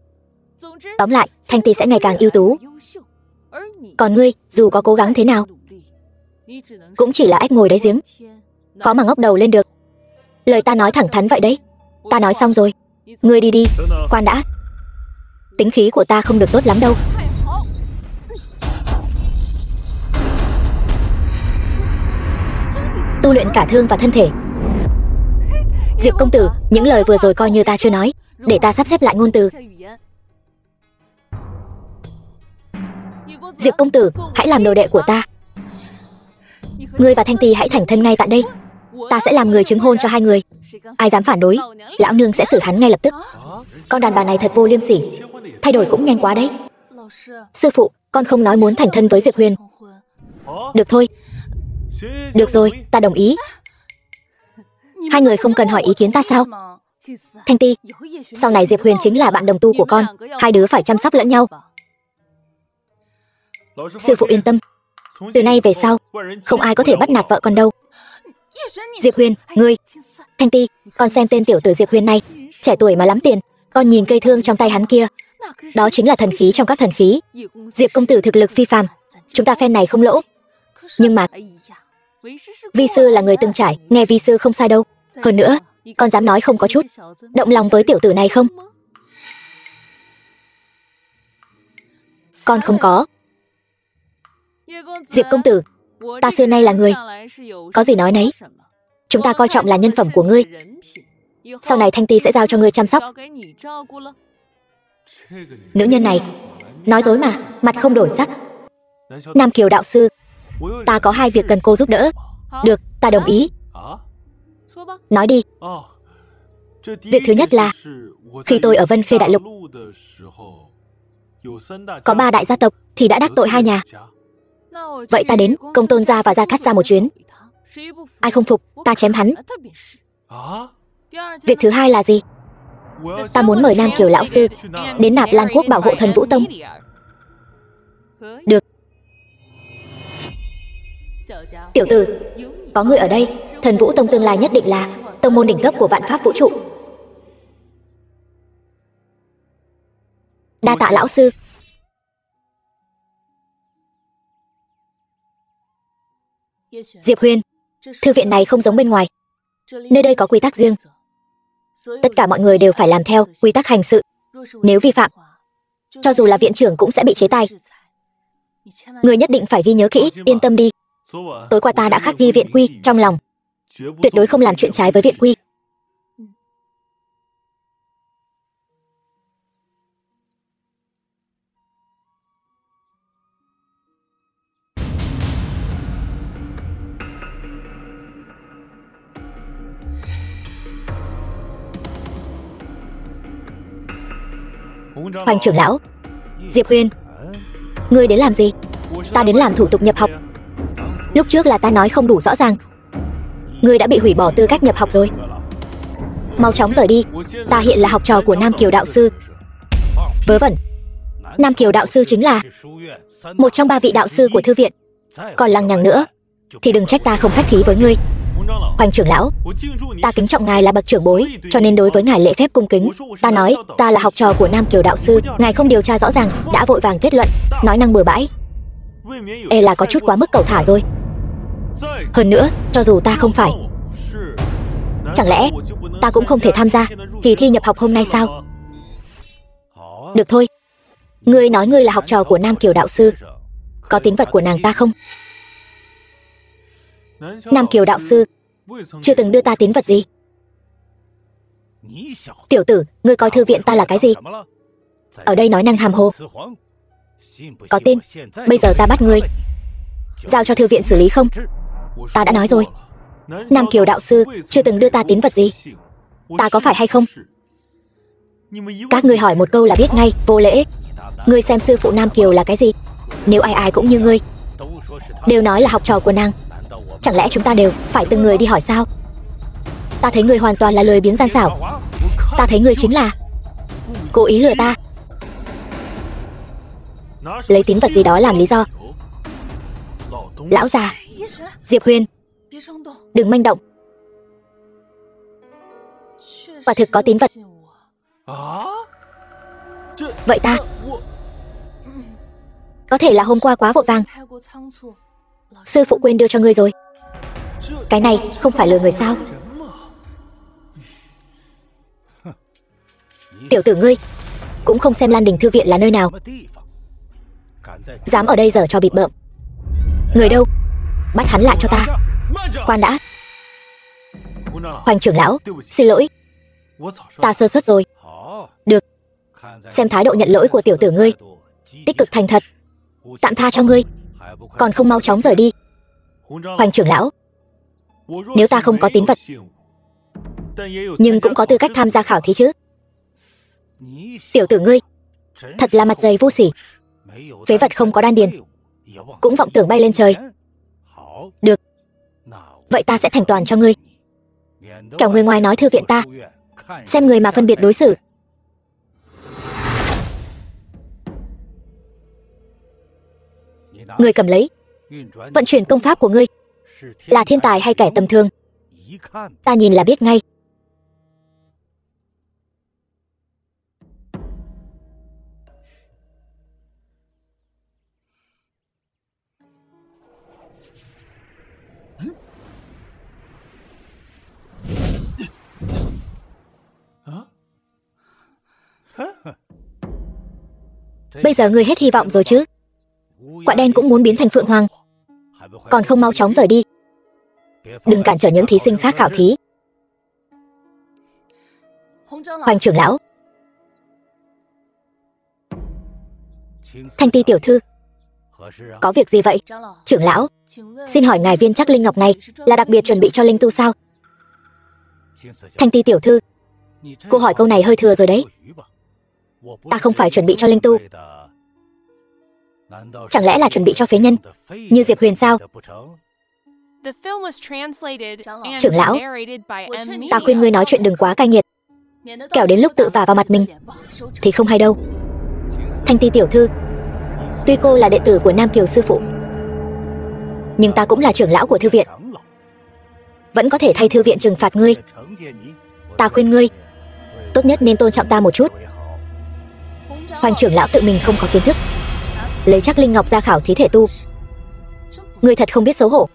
Tóm lại, Thanh Ti sẽ ngày càng ưu tú. Còn ngươi, dù có cố gắng thế nào, cũng chỉ là ếch ngồi đáy giếng, khó mà ngóc đầu lên được. Lời ta nói thẳng thắn vậy đấy. Ta nói xong rồi. Ngươi đi đi. Khoan đã, tính khí của ta không được tốt lắm đâu. Tu luyện cả thương và thân thể. Diệp công tử, những lời vừa rồi coi như ta chưa nói, để ta sắp xếp lại ngôn từ. Diệp công tử, hãy làm đồ đệ của ta. Ngươi và Thanh Ti hãy thành thân ngay tại đây. Ta sẽ làm người chứng hôn cho hai người. Ai dám phản đối, lão nương sẽ xử hắn ngay lập tức. Con đàn bà này thật vô liêm sỉ, thay đổi cũng nhanh quá đấy. Sư phụ, con không nói muốn thành thân với Diệp Huyền. Được thôi. Được rồi, ta đồng ý. Hai người không cần hỏi ý kiến ta sao? Thanh Ti, sau này Diệp Huyền chính là bạn đồng tu của con. Hai đứa phải chăm sóc lẫn nhau. Sư phụ yên tâm, từ nay về sau không ai có thể bắt nạt vợ con đâu. Diệp Huyền, ngươi. Thanh Ti, con xem tên tiểu tử Diệp Huyền này, trẻ tuổi mà lắm tiền. Con nhìn cây thương trong tay hắn kia, đó chính là thần khí trong các thần khí. Diệp công tử thực lực phi phàm, chúng ta phen này không lỗ. Nhưng mà vi sư là người từng trải, nghe vi sư không sai đâu. Hơn nữa, con dám nói không có chút động lòng với tiểu tử này không? Con không có. Diệp công tử, ta xưa nay là người có gì nói nấy. Chúng ta coi trọng là nhân phẩm của ngươi. Sau này Thanh Ti sẽ giao cho ngươi chăm sóc. Nữ nhân này nói dối mà, mặt không đổi sắc. Nam Kiều đạo sư, ta có hai việc cần cô giúp đỡ. Được, ta đồng ý. Nói đi. Việc thứ nhất là khi tôi ở Vân Khê Đại Lục, có 3 đại gia tộc thì đã đắc tội 2 nhà. Vậy ta đến Công Tôn gia và Gia Cát gia một chuyến. Ai không phục, ta chém hắn. Việc thứ hai là gì? Ta muốn mời Nam Kiều lão sư đến Nạp Lan quốc bảo hộ Thần Vũ Tông. Được. Tiểu tử, có người ở đây, Thần Vũ Tông tương lai nhất định là tông môn đỉnh cấp của vạn pháp vũ trụ. Đa tạ lão sư. Diệp Huyền, thư viện này không giống bên ngoài. Nơi đây có quy tắc riêng. Tất cả mọi người đều phải làm theo quy tắc hành sự. Nếu vi phạm, cho dù là viện trưởng cũng sẽ bị chế tài. Người nhất định phải ghi nhớ kỹ, yên tâm đi. Tối qua ta đã khắc ghi viện quy trong lòng, tuyệt đối không làm chuyện trái với viện quy. Hoành trưởng lão, Diệp Huyền, ngươi đến làm gì? Ta đến làm thủ tục nhập học. Lúc trước là ta nói không đủ rõ ràng. Ngươi đã bị hủy bỏ tư cách nhập học rồi. Mau chóng rời đi. Ta hiện là học trò của Nam Kiều đạo sư. Vớ vẩn. Nam Kiều đạo sư chính là một trong 3 vị đạo sư của thư viện. Còn lằng nhằng nữa thì đừng trách ta không khách khí với ngươi. Hoành trưởng lão, ta kính trọng ngài là bậc trưởng bối, cho nên đối với ngài lễ phép cung kính. Ta nói ta là học trò của Nam Kiều đạo sư, ngài không điều tra rõ ràng đã vội vàng kết luận, nói năng bừa bãi, e là có chút quá mức cẩu thả rồi. Hơn nữa, cho dù ta không phải, chẳng lẽ ta cũng không thể tham gia kỳ thi nhập học hôm nay sao? Được thôi, ngươi nói ngươi là học trò của Nam Kiều đạo sư, có tín vật của nàng ta không? Nam Kiều đạo sư chưa từng đưa ta tín vật gì. Tiểu tử, ngươi coi thư viện ta là cái gì? Ở đây nói năng hàm hồ. Có tin bây giờ ta bắt ngươi giao cho thư viện xử lý không? Ta đã nói rồi, Nam Kiều đạo sư chưa từng đưa ta tín vật gì. Ta có phải hay không? Các ngươi hỏi một câu là biết ngay, vô lễ. Ngươi xem sư phụ Nam Kiều là cái gì? Nếu ai ai cũng như ngươi đều nói là học trò của nàng, chẳng lẽ chúng ta đều phải từng người đi hỏi sao? Ta thấy ngươi hoàn toàn là lười biếng gian xảo. Ta thấy ngươi chính là cố ý lừa ta, lấy tín vật gì đó làm lý do. Lão già, Diệp Huyền, đừng manh động. Quả thực có tín vật. Vậy ta có thể là hôm qua quá vội vàng, sư phụ quên đưa cho ngươi rồi. Cái này không phải lừa người sao? Tiểu tử ngươi cũng không xem Lan Đình thư viện là nơi nào, dám ở đây giở trò bịp bợm. Người đâu? Bắt hắn lại cho ta. Khoan đã. Hoành trưởng lão, xin lỗi, ta sơ suất rồi. Được, xem thái độ nhận lỗi của tiểu tử ngươi, tích cực thành thật, tạm tha cho ngươi, còn không mau chóng rời đi. Hoành trưởng lão, nếu ta không có tín vật nhưng cũng có tư cách tham gia khảo thí chứ? Tiểu tử ngươi thật là mặt dày vô sỉ, phế vật không có đan điền cũng vọng tưởng bay lên trời. Được, vậy ta sẽ thành toàn cho ngươi. Kẻo người ngoài nói thư viện ta xem người mà phân biệt đối xử. Ngươi cầm lấy. Vận chuyển công pháp của ngươi là thiên tài hay kẻ tầm thường, ta nhìn là biết ngay. Bây giờ ngươi hết hy vọng rồi chứ? Quạ đen cũng muốn biến thành Phượng Hoàng, còn không mau chóng rời đi. Đừng cản trở những thí sinh khác khảo thí. Hoành trưởng lão, Thanh Ti tiểu thư, có việc gì vậy? Trưởng lão, xin hỏi ngài viên trắc linh ngọc này là đặc biệt chuẩn bị cho linh tu sao? Thanh Ti tiểu thư, Cô hỏi câu này hơi thừa rồi đấy. Ta không phải chuẩn bị cho linh tu. Chẳng lẽ là chuẩn bị cho phế nhân như Diệp Huyền sao? Trưởng lão, ta khuyên ngươi nói chuyện đừng quá cay nghiệt, kẻo đến lúc tự vả vào mặt mình thì không hay đâu. Thanh Ti tiểu thư, tuy cô là đệ tử của Nam Kiều sư phụ, nhưng ta cũng là trưởng lão của thư viện, vẫn có thể thay thư viện trừng phạt ngươi. Ta khuyên ngươi tốt nhất nên tôn trọng ta một chút. Hoành trưởng lão tự mình không có kiến thức, lấy chắc linh ngọc ra khảo thí thể tu. Ngươi thật không biết xấu hổ.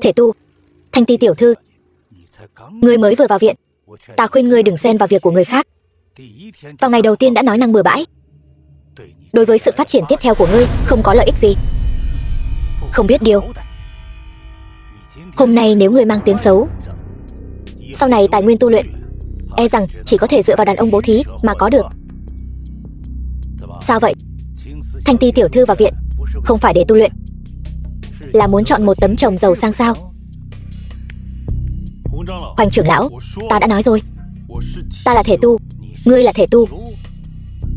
Thể tu, Thanh Ti tiểu thư, ngươi mới vừa vào viện, ta khuyên ngươi đừng xen vào việc của người khác. Vào ngày đầu tiên đã nói năng bừa bãi, đối với sự phát triển tiếp theo của ngươi không có lợi ích gì. Không biết điều, hôm nay nếu ngươi mang tiếng xấu, sau này tài nguyên tu luyện e rằng chỉ có thể dựa vào đàn ông bố thí mà có được. Sao vậy? Thanh Ti tiểu thư vào viện không phải để tu luyện, là muốn chọn một tấm chồng giàu sang sao? Hoành trưởng lão, ta đã nói rồi, ta là thể tu, ngươi là thể tu.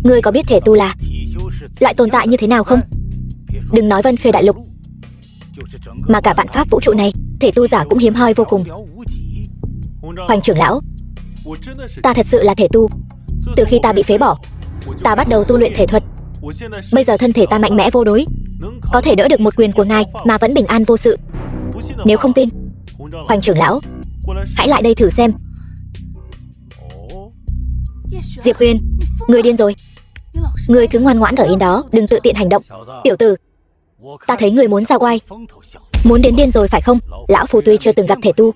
Ngươi có biết thể tu là loại tồn tại như thế nào không? Đừng nói Vân Khê đại lục, mà cả vạn pháp vũ trụ này, thể tu giả cũng hiếm hoi vô cùng. Hoành trưởng lão, ta thật sự là thể tu. Từ khi ta bị phế bỏ, ta bắt đầu tu luyện thể thuật. Bây giờ thân thể ta mạnh mẽ vô đối, có thể đỡ được một quyền của ngài mà vẫn bình an vô sự. Nếu không tin, Hoành trưởng lão, hãy lại đây thử xem. Diệp Huyền, ngươi điên rồi. Ngươi cứ ngoan ngoãn ở yên đó, đừng tự tiện hành động. Tiểu tử, ta thấy ngươi muốn ra oai, muốn đến điên rồi phải không? Lão Phu tuy chưa từng gặp thể tu,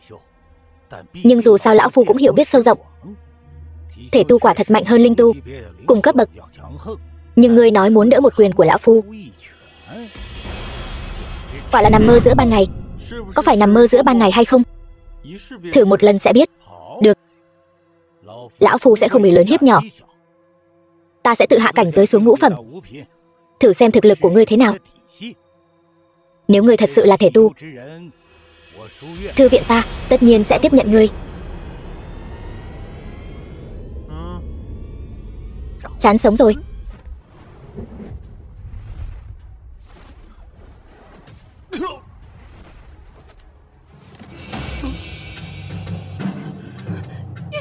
nhưng dù sao lão Phu cũng hiểu biết sâu rộng. Thể tu quả thật mạnh hơn linh tu, cùng cấp bậc. Nhưng ngươi nói muốn đỡ một quyền của lão Phu, quả là nằm mơ giữa ban ngày. Có phải nằm mơ giữa ban ngày hay không? Thử một lần sẽ biết. Được, lão Phu sẽ không bị lớn hiếp nhỏ. Ta sẽ tự hạ cảnh giới xuống ngũ phẩm, thử xem thực lực của ngươi thế nào. Nếu ngươi thật sự là thể tu, thư viện ta tất nhiên sẽ tiếp nhận ngươi. Chán sống rồi.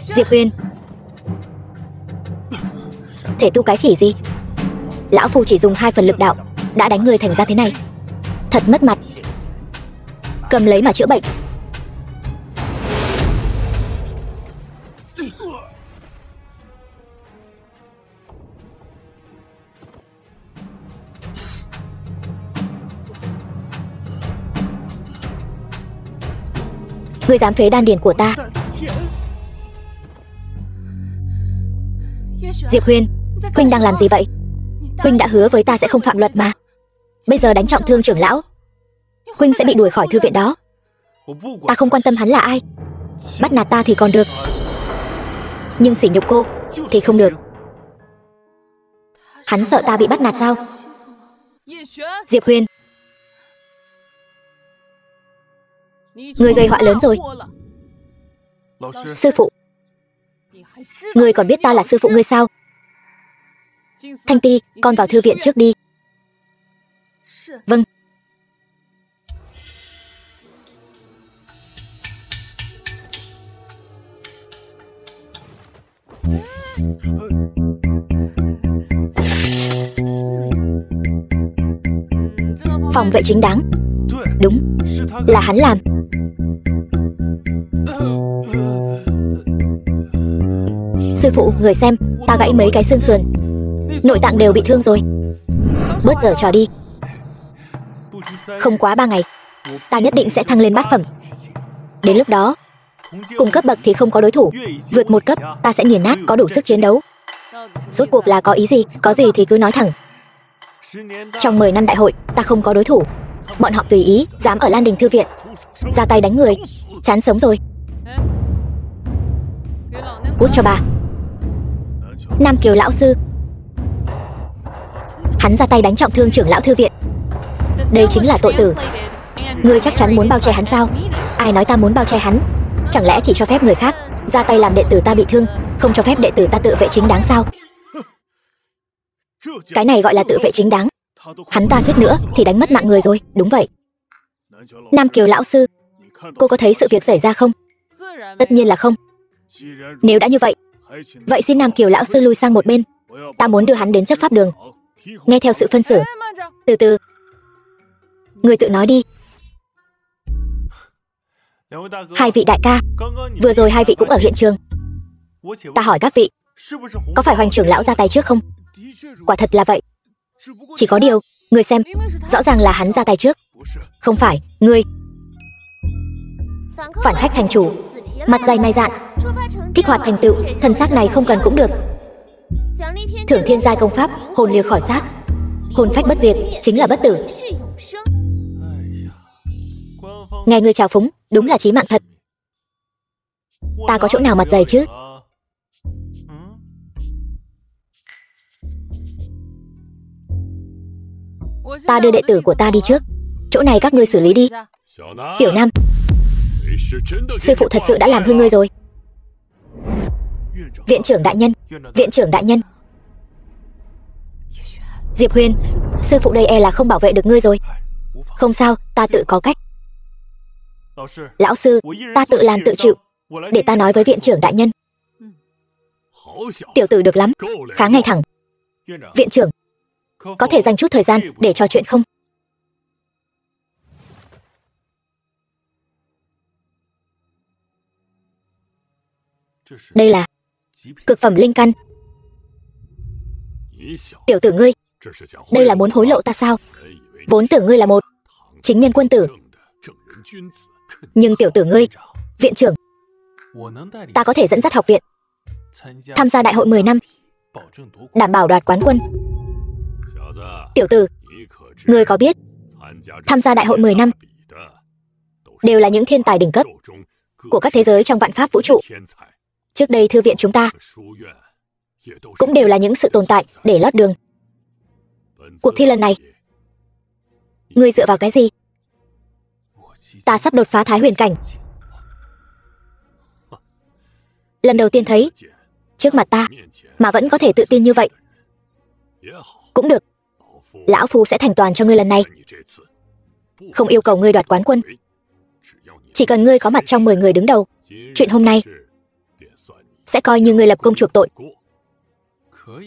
Diệp Huyền, thể tu cái khỉ gì? Lão Phu chỉ dùng 2 phần lực đạo đã đánh người thành ra thế này, thật mất mặt. Cầm lấy mà chữa bệnh. Ngươi dám phế đan điền của ta? Diệp Huyền, huynh đang làm gì vậy? Huynh đã hứa với ta sẽ không phạm luật mà. Bây giờ đánh trọng thương trưởng lão, huynh sẽ bị đuổi khỏi thư viện đó. Ta không quan tâm hắn là ai, bắt nạt ta thì còn được, nhưng sỉ nhục cô thì không được. Hắn sợ ta bị bắt nạt sao? Diệp Huyền, ngươi gây họa lớn rồi. Sư phụ, ngươi còn biết ta là sư phụ ngươi sao? Thanh Ti, con vào thư viện trước đi. Vâng. Phòng vệ chính đáng. Đúng, là hắn làm. Sư phụ, người xem, ta gãy mấy cái xương sườn, nội tạng đều bị thương rồi. Bớt giở trò đi. Không quá 3 ngày, ta nhất định sẽ thăng lên bát phẩm. Đến lúc đó, cùng cấp bậc thì không có đối thủ, vượt 1 cấp ta sẽ nghiền nát, có đủ sức chiến đấu. Rốt cuộc là có ý gì? Có gì thì cứ nói thẳng. Trong 10 năm đại hội, ta không có đối thủ. Bọn họ tùy ý, dám ở Lan Đình thư viện ra tay đánh người, chán sống rồi. Cút cho bà. Nam Kiều lão sư, hắn ra tay đánh trọng thương trưởng lão thư viện, đây chính là tội tử. Ngươi chắc chắn muốn bao che hắn sao? Ai nói ta muốn bao che hắn? Chẳng lẽ chỉ cho phép người khác ra tay làm đệ tử ta bị thương, không cho phép đệ tử ta tự vệ chính đáng sao? Cái này gọi là tự vệ chính đáng. Hắn ta suýt nữa thì đánh mất mạng người rồi. Đúng vậy. Nam Kiều lão sư, cô có thấy sự việc xảy ra không? Tất nhiên là không. Nếu đã như vậy, vậy xin Nam Kiều lão sư lui sang một bên. Ta muốn đưa hắn đến chấp pháp đường, nghe theo sự phân xử. Từ từ, người tự nói đi. Hai vị đại ca, vừa rồi hai vị cũng ở hiện trường. Ta hỏi các vị, có phải Hoành trưởng lão ra tay trước không? Quả thật là vậy. Chỉ có điều, người xem, rõ ràng là hắn ra tay trước. Không phải, ngươi. Phản khách thành chủ, mặt dày mày dạn, kích hoạt thành tựu, thần xác này không cần cũng được. Thưởng thiên giai công pháp, hồn lìa khỏi xác, hồn phách bất diệt, chính là bất tử. Nghe ngươi chào phúng, đúng là chí mạng thật. Ta có chỗ nào mặt dày chứ? Ta đưa đệ tử của ta đi trước, chỗ này các ngươi xử lý đi. Tiểu Nam, sư phụ thật sự đã làm hư ngươi rồi. Viện trưởng đại nhân, viện trưởng đại nhân. Diệp Huyền, sư phụ đây e là không bảo vệ được ngươi rồi. Không sao, ta tự có cách. Lão sư, ta tự làm tự chịu. Để ta nói với viện trưởng đại nhân. Tiểu tử được lắm, khá ngay thẳng. Viện trưởng, có thể dành chút thời gian để trò chuyện không? Đây là cực phẩm linh căn. Tiểu tử ngươi, đây là muốn hối lộ ta sao? Vốn tưởng ngươi là một chính nhân quân tử. Nhưng tiểu tử ngươi, viện trưởng, ta có thể dẫn dắt học viện tham gia đại hội 10 năm, đảm bảo đoạt quán quân. Tiểu tử, ngươi có biết tham gia đại hội 10 năm đều là những thiên tài đỉnh cấp của các thế giới trong vạn pháp vũ trụ. Trước đây thư viện chúng ta cũng đều là những sự tồn tại để lót đường. Cuộc thi lần này, ngươi dựa vào cái gì? Ta sắp đột phá Thái Huyền cảnh. Lần đầu tiên thấy trước mặt ta mà vẫn có thể tự tin như vậy. Cũng được, lão phu sẽ thành toàn cho ngươi lần này. Không yêu cầu ngươi đoạt quán quân, chỉ cần ngươi có mặt trong 10 người đứng đầu, chuyện hôm nay sẽ coi như ngươi lập công chuộc tội.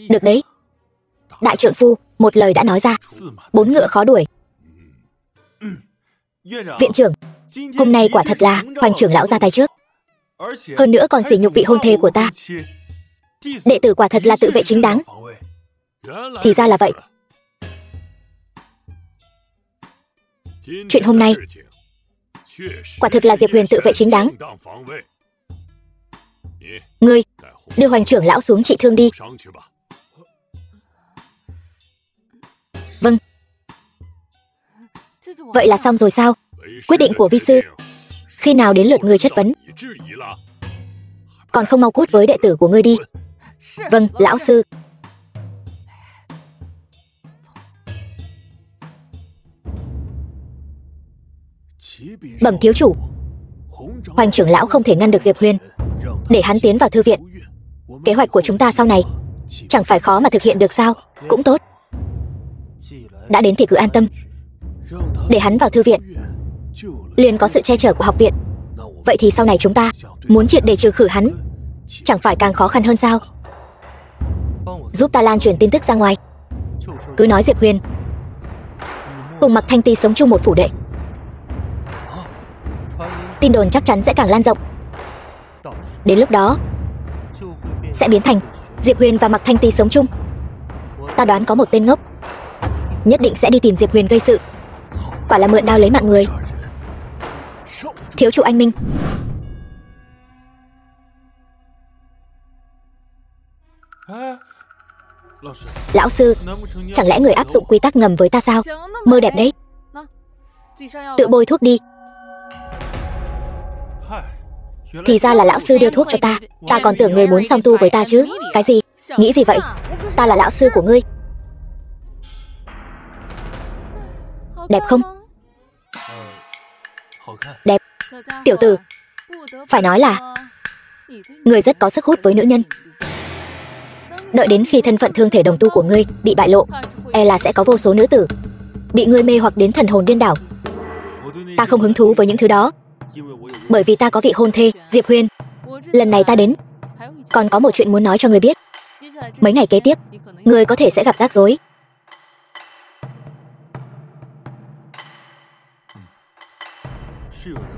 Được đấy. Đại trượng phu một lời đã nói ra, 4 ngựa khó đuổi. Viện trưởng, hôm nay quả thật là Hoành trưởng lão ra tay trước. Hơn nữa còn sỉ nhục vị hôn thê của ta. Đệ tử quả thật là tự vệ chính đáng. Thì ra là vậy. Chuyện hôm nay quả thực là Diệp Huyền tự vệ chính đáng. Ngươi đưa Hoành trưởng lão xuống trị thương đi. Vâng. Vậy là xong rồi sao? Quyết định của vi sư. Khi nào đến lượt ngươi chất vấn? Còn không mau cút với đệ tử của ngươi đi. Vâng, lão sư. Bẩm thiếu chủ, Hoành trưởng lão không thể ngăn được Diệp Huyền, để hắn tiến vào thư viện. Kế hoạch của chúng ta sau này chẳng phải khó mà thực hiện được sao? Cũng tốt. Đã đến thì cứ an tâm, để hắn vào thư viện liền có sự che chở của học viện. Vậy thì sau này chúng ta muốn triệt để trừ khử hắn chẳng phải càng khó khăn hơn sao? Giúp ta lan truyền tin tức ra ngoài. Cứ nói Diệp Huyền cùng Mặc Thanh Ti sống chung một phủ đệ, tin đồn chắc chắn sẽ càng lan rộng. Đến lúc đó sẽ biến thành Diệp Huyền và Mặc Thanh Ti sống chung. Ta đoán có một tên ngốc nhất định sẽ đi tìm Diệp Huyền gây sự. Quả là mượn đao lấy mạng người. Thiếu chủ anh minh. Lão sư, chẳng lẽ người áp dụng quy tắc ngầm với ta sao? Mơ đẹp đấy. Tự bôi thuốc đi. Thì ra là lão sư đưa thuốc cho ta. Ta còn tưởng người muốn song tu với ta chứ. Cái gì? Nghĩ gì vậy? Ta là lão sư của ngươi. Đẹp không? Đẹp. Tiểu tử, Phải nói là ngươi rất có sức hút với nữ nhân. Đợi đến khi thân phận thương thể đồng tu của ngươi bị bại lộ, e là sẽ có vô số nữ tử bị ngươi mê hoặc đến thần hồn điên đảo. Ta không hứng thú với những thứ đó, bởi vì ta có vị hôn thê, Diệp Huyền. Lần này ta đến, còn có một chuyện muốn nói cho ngươi biết. Mấy ngày kế tiếp, ngươi có thể sẽ gặp rắc rối.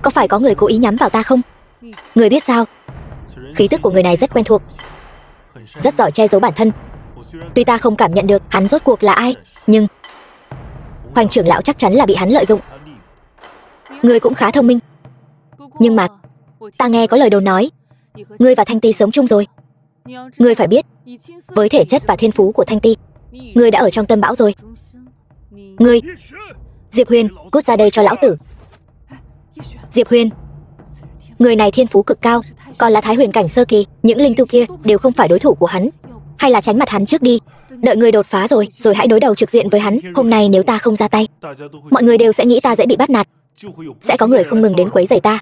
Có phải có người cố ý nhắm vào ta không? Ngươi biết sao? Khí tức của người này rất quen thuộc, rất giỏi che giấu bản thân. Tuy ta không cảm nhận được hắn rốt cuộc là ai, nhưng Hoành trưởng lão chắc chắn là bị hắn lợi dụng. Ngươi cũng khá thông minh. Nhưng mà ta nghe có lời đồn nói ngươi và Thanh Ti sống chung rồi. Ngươi phải biết, với thể chất và thiên phú của Thanh Ti, ngươi đã ở trong tâm bão rồi. Ngươi, Diệp Huyền, cút ra đây cho lão tử. Diệp Huyền, người này thiên phú cực cao, còn là Thái Huyền cảnh sơ kỳ. Những linh tu kia đều không phải đối thủ của hắn. Hay là tránh mặt hắn trước đi, đợi ngươi đột phá rồi hãy đối đầu trực diện với hắn. Hôm nay nếu ta không ra tay, mọi người đều sẽ nghĩ ta dễ bị bắt nạt. Sẽ có người không ngừng đến quấy rầy ta.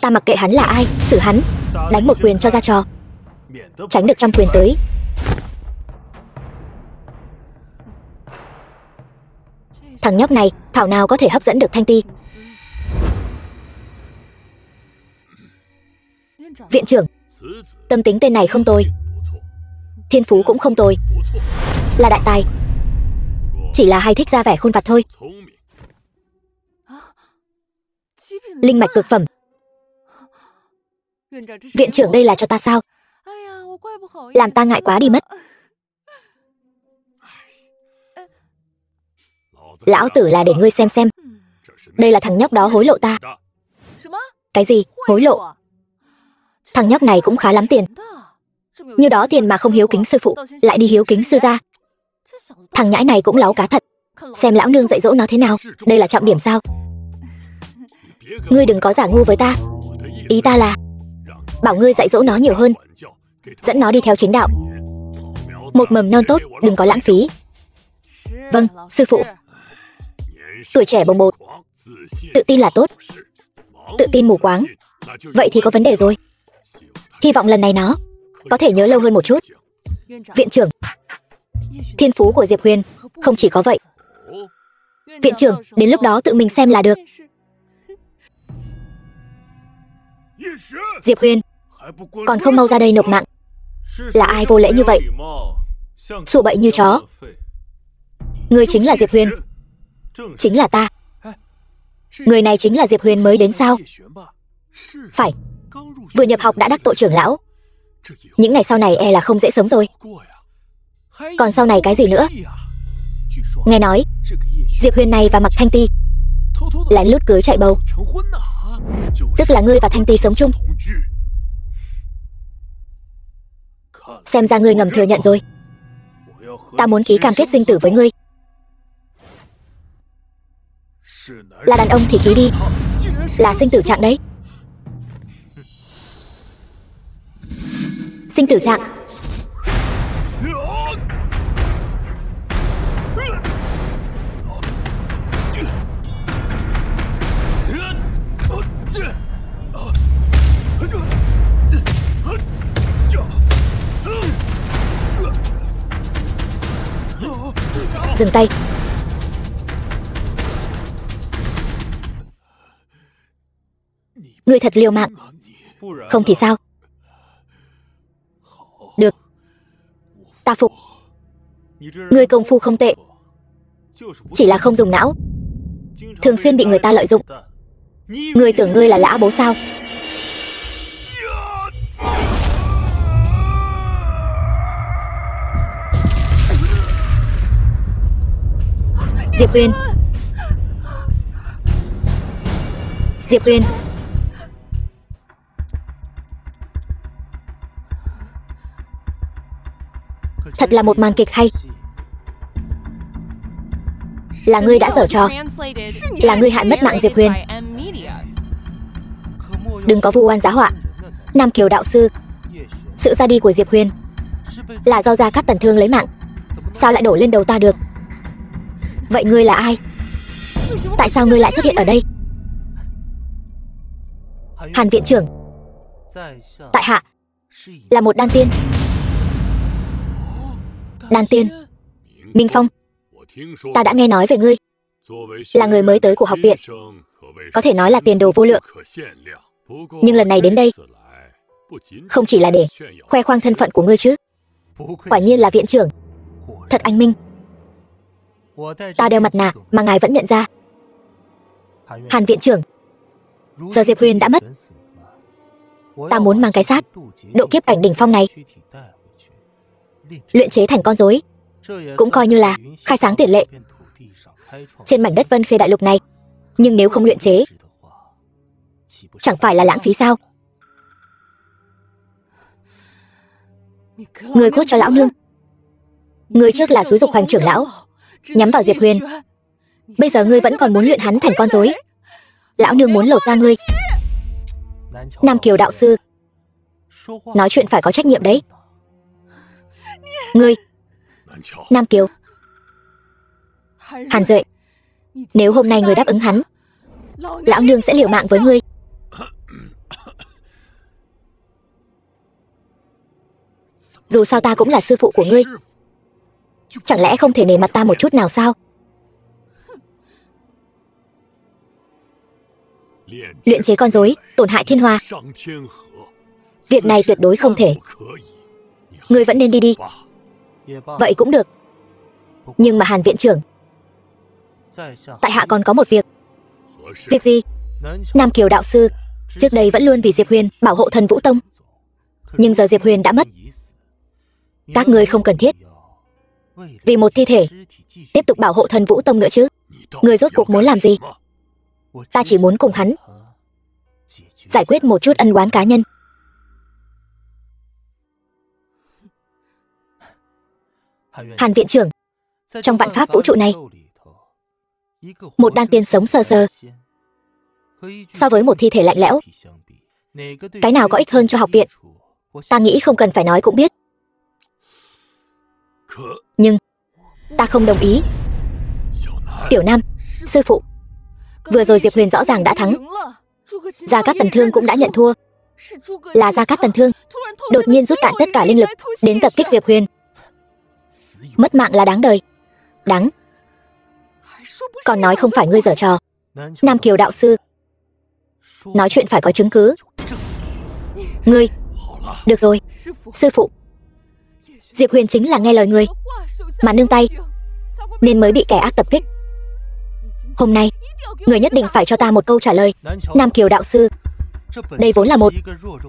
Ta mặc kệ hắn là ai, xử hắn, đánh một quyền cho ra trò, tránh được trăm quyền tới. Thằng nhóc này thảo nào có thể hấp dẫn được Thanh Ti. Viện trưởng, tâm tính tên này không tồi, thiên phú cũng không tồi, là đại tài, chỉ là hay thích ra vẻ khôn vặt thôi. Linh mạch cực phẩm. Viện trưởng đây là cho ta sao? Làm ta ngại quá đi mất. Lão tử là để ngươi xem. Đây là thằng nhóc đó hối lộ ta. Cái gì? Hối lộ? Thằng nhóc này cũng khá lắm tiền. Như đó tiền mà không hiếu kính sư phụ, lại đi hiếu kính sư gia. Thằng nhãi này cũng láu cá thật. Xem lão nương dạy dỗ nó thế nào. Đây là trọng điểm sao? Ngươi đừng có giả ngu với ta. Ý ta là bảo ngươi dạy dỗ nó nhiều hơn, dẫn nó đi theo chính đạo. Một mầm non tốt, đừng có lãng phí. Vâng, sư phụ. Tuổi trẻ bồng bột, tự tin là tốt. Tự tin mù quáng, vậy thì có vấn đề rồi. Hy vọng lần này nó có thể nhớ lâu hơn một chút. Viện trưởng, thiên phú của Diệp Huyền không chỉ có vậy. Viện trưởng, đến lúc đó tự mình xem là được. Diệp Huyền, còn không mau ra đây nộp mạng. Là ai vô lễ như vậy, sụ bậy như chó? Ngươi chính là Diệp Huyền? Chính là ta. Người này chính là Diệp Huyền mới đến sao? Phải, vừa nhập học đã đắc tội trưởng lão. Những ngày sau này e là không dễ sống rồi. Còn sau này cái gì nữa? Nghe nói Diệp Huyền này và Mạc Thanh Ti lén lút cưới chạy bầu. Tức là ngươi và Thanh Ti sống chung. Xem ra ngươi ngầm thừa nhận rồi. Ta muốn ký cam kết sinh tử với ngươi. Là đàn ông thì ký đi. Là sinh tử trạng đấy. Sinh tử trạng. Dừng tay. Ngươi thật liều mạng. Không thì sao? Được, ta phục. Ngươi công phu không tệ, chỉ là không dùng não, thường xuyên bị người ta lợi dụng. Ngươi tưởng ngươi là lã bố sao? Diệp Huyền, Diệp Huyền. Thật là một màn kịch hay. Là ngươi đã giở trò. Là ngươi hại mất mạng Diệp Huyền. Đừng có vu oan giá họa. Nam Kiều đạo sư, sự ra đi của Diệp Huyền là do Gia Cát Tần Thương lấy mạng, sao lại đổ lên đầu ta được? Vậy ngươi là ai? Tại sao ngươi lại xuất hiện ở đây? Hàn viện trưởng, tại hạ là một đan tiên. Đan tiên? Minh Phong, ta đã nghe nói về ngươi. Là người mới tới của học viện, có thể nói là tiền đồ vô lượng. Nhưng lần này đến đây, không chỉ là để khoe khoang thân phận của ngươi chứ. Quả nhiên là viện trưởng, thật anh minh. Ta đeo mặt nạ mà ngài vẫn nhận ra. Hàn viện trưởng, giờ Diệp Huyền đã mất. Ta muốn mang cái xác độ kiếp cảnh đỉnh phong này luyện chế thành con rối, cũng coi như là khai sáng tiền lệ trên mảnh đất Vân Khê đại lục này. Nhưng nếu không luyện chế, chẳng phải là lãng phí sao? Người cốt cho lão nương. Người trước là xúi dục Hoành trưởng lão nhắm vào Diệp Huyền, bây giờ ngươi vẫn còn muốn luyện hắn thành con rối. Lão nương muốn lột da ngươi. Nam Kiều đạo sư, nói chuyện phải có trách nhiệm đấy. Ngươi, Nam Kiều, Hàn Duệ, nếu hôm nay ngươi đáp ứng hắn, lão nương sẽ liều mạng với ngươi. Dù sao ta cũng là sư phụ của ngươi, chẳng lẽ không thể nể mặt ta một chút nào sao? Luyện chế con rối tổn hại thiên hoa, việc này tuyệt đối không thể. Ngươi vẫn nên đi đi. Vậy cũng được. Nhưng mà Hàn viện trưởng, tại hạ còn có một việc. Việc gì? Nam Kiều đạo sư trước đây vẫn luôn vì Diệp Huyền bảo hộ Thần Vũ Tông, nhưng giờ Diệp Huyền đã mất, các ngươi không cần thiết vì một thi thể tiếp tục bảo hộ Thần Vũ Tông nữa chứ. Ngươi rốt cuộc muốn làm gì? Ta chỉ muốn cùng hắn giải quyết một chút ân oán cá nhân. Hàn viện trưởng, trong vạn pháp vũ trụ này, một đan tiên sống sờ sờ so với một thi thể lạnh lẽo, cái nào có ích hơn cho học viện? Ta nghĩ không cần phải nói cũng biết. Nhưng ta không đồng ý. Tiểu Nam, sư phụ, vừa rồi Diệp Huyền rõ ràng đã thắng. Gia Cát Tần Thương cũng đã nhận thua. Là Gia Cát Tần Thương đột nhiên rút cạn tất cả linh lực đến tập kích Diệp Huyền. Mất mạng là đáng đời. Đáng. Còn nói không phải ngươi giở trò. Nam Kiều đạo sư, nói chuyện phải có chứng cứ. Ngươi. Được rồi, sư phụ. Diệp Huyền chính là nghe lời ngươi mà nương tay, nên mới bị kẻ ác tập kích. Hôm nay, người nhất định phải cho ta một câu trả lời. Nam Kiều đạo sư, đây vốn là một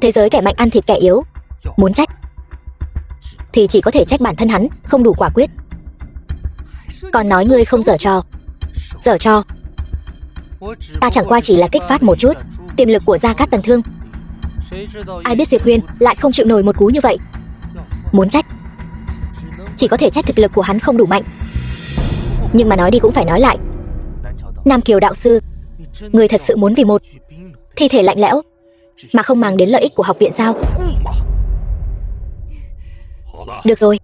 thế giới kẻ mạnh ăn thịt kẻ yếu. Muốn trách thì chỉ có thể trách bản thân hắn không đủ quả quyết. Còn nói ngươi không giở trò. Giở trò? Ta chẳng qua chỉ là kích phát một chút tiềm lực của Gia Cát Tần Thương. Ai biết Diệp Huyền lại không chịu nổi một cú như vậy. Muốn trách, chỉ có thể trách thực lực của hắn không đủ mạnh. Nhưng mà nói đi cũng phải nói lại. Nam Kiều đạo sư, người thật sự muốn vì một thi thể lạnh lẽo mà không mang đến lợi ích của học viện sao? Được rồi,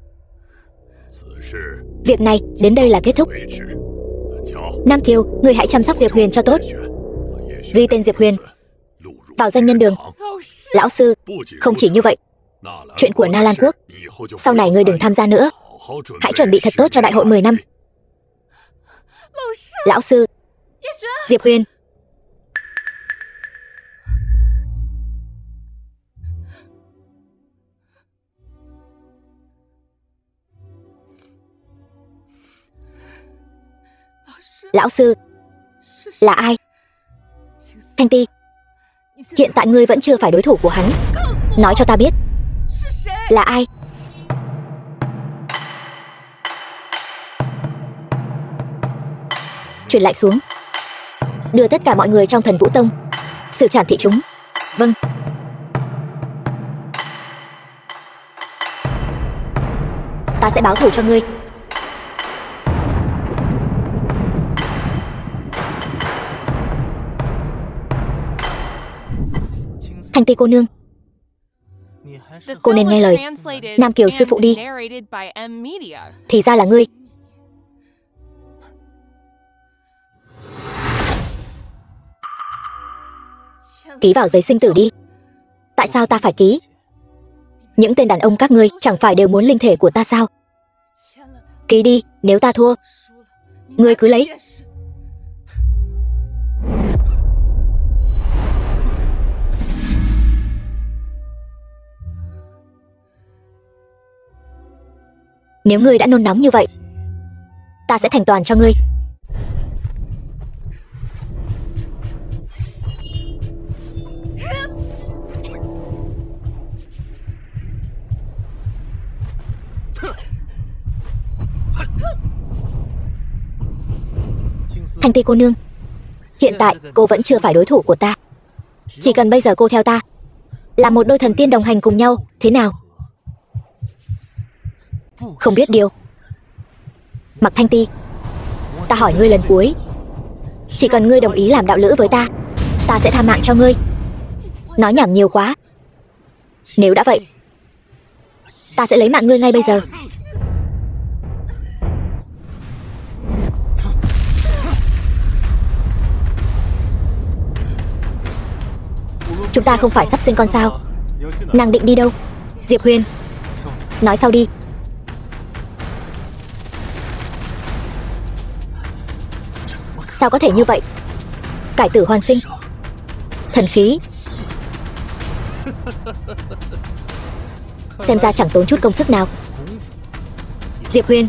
việc này đến đây là kết thúc. Nam Kiều, người hãy chăm sóc Diệp Huyền cho tốt. Ghi tên Diệp Huyền vào danh nhân đường. Lão sư, không chỉ như vậy, chuyện của Na Lan Quốc sau này ngươi đừng tham gia nữa. Hãy chuẩn bị thật tốt cho đại hội 10 năm. Lão sư, Diệp Huyền. Lão sư, là ai? Thanh Ti, hiện tại ngươi vẫn chưa phải đối thủ của hắn. Nói cho ta biết, là ai? Truyền lại xuống. Đưa tất cả mọi người trong Thần Vũ Tông xử trảm thị chúng. Vâng. Ta sẽ báo thù cho ngươi. Thanh Ti cô nương, cô nên nghe lời Nam Kiều sư phụ đi. Thì ra là ngươi. Ký vào giấy sinh tử đi. Tại sao ta phải ký? Những tên đàn ông các ngươi chẳng phải đều muốn linh thể của ta sao? Ký đi, nếu ta thua, ngươi cứ lấy. Nếu ngươi đã nôn nóng như vậy, ta sẽ thành toàn cho ngươi. Thanh Ti cô nương, hiện tại cô vẫn chưa phải đối thủ của ta. Chỉ cần bây giờ cô theo ta, là một đôi thần tiên đồng hành cùng nhau, thế nào? Không biết điều. Mặc Thanh Ti, ta hỏi ngươi lần cuối, chỉ cần ngươi đồng ý làm đạo lữ với ta, ta sẽ tha mạng cho ngươi. Nói nhảm nhiều quá. Nếu đã vậy, ta sẽ lấy mạng ngươi ngay bây giờ. Chúng ta không phải sắp sinh con sao? Nàng định đi đâu? Diệp Huyền, nói sau đi. Sao có thể như vậy? Cải tử hoàn sinh, thần khí. Xem ra chẳng tốn chút công sức nào. Diệp Huyền,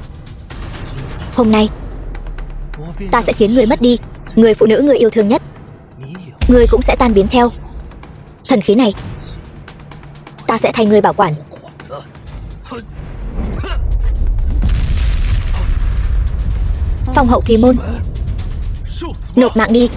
hôm nay ta sẽ khiến ngươi mất đi người phụ nữ ngươi yêu thương nhất. Ngươi cũng sẽ tan biến theo. Thần khí này ta sẽ thay ngươi bảo quản. Phong hậu kỳ môn, nộp mạng đi.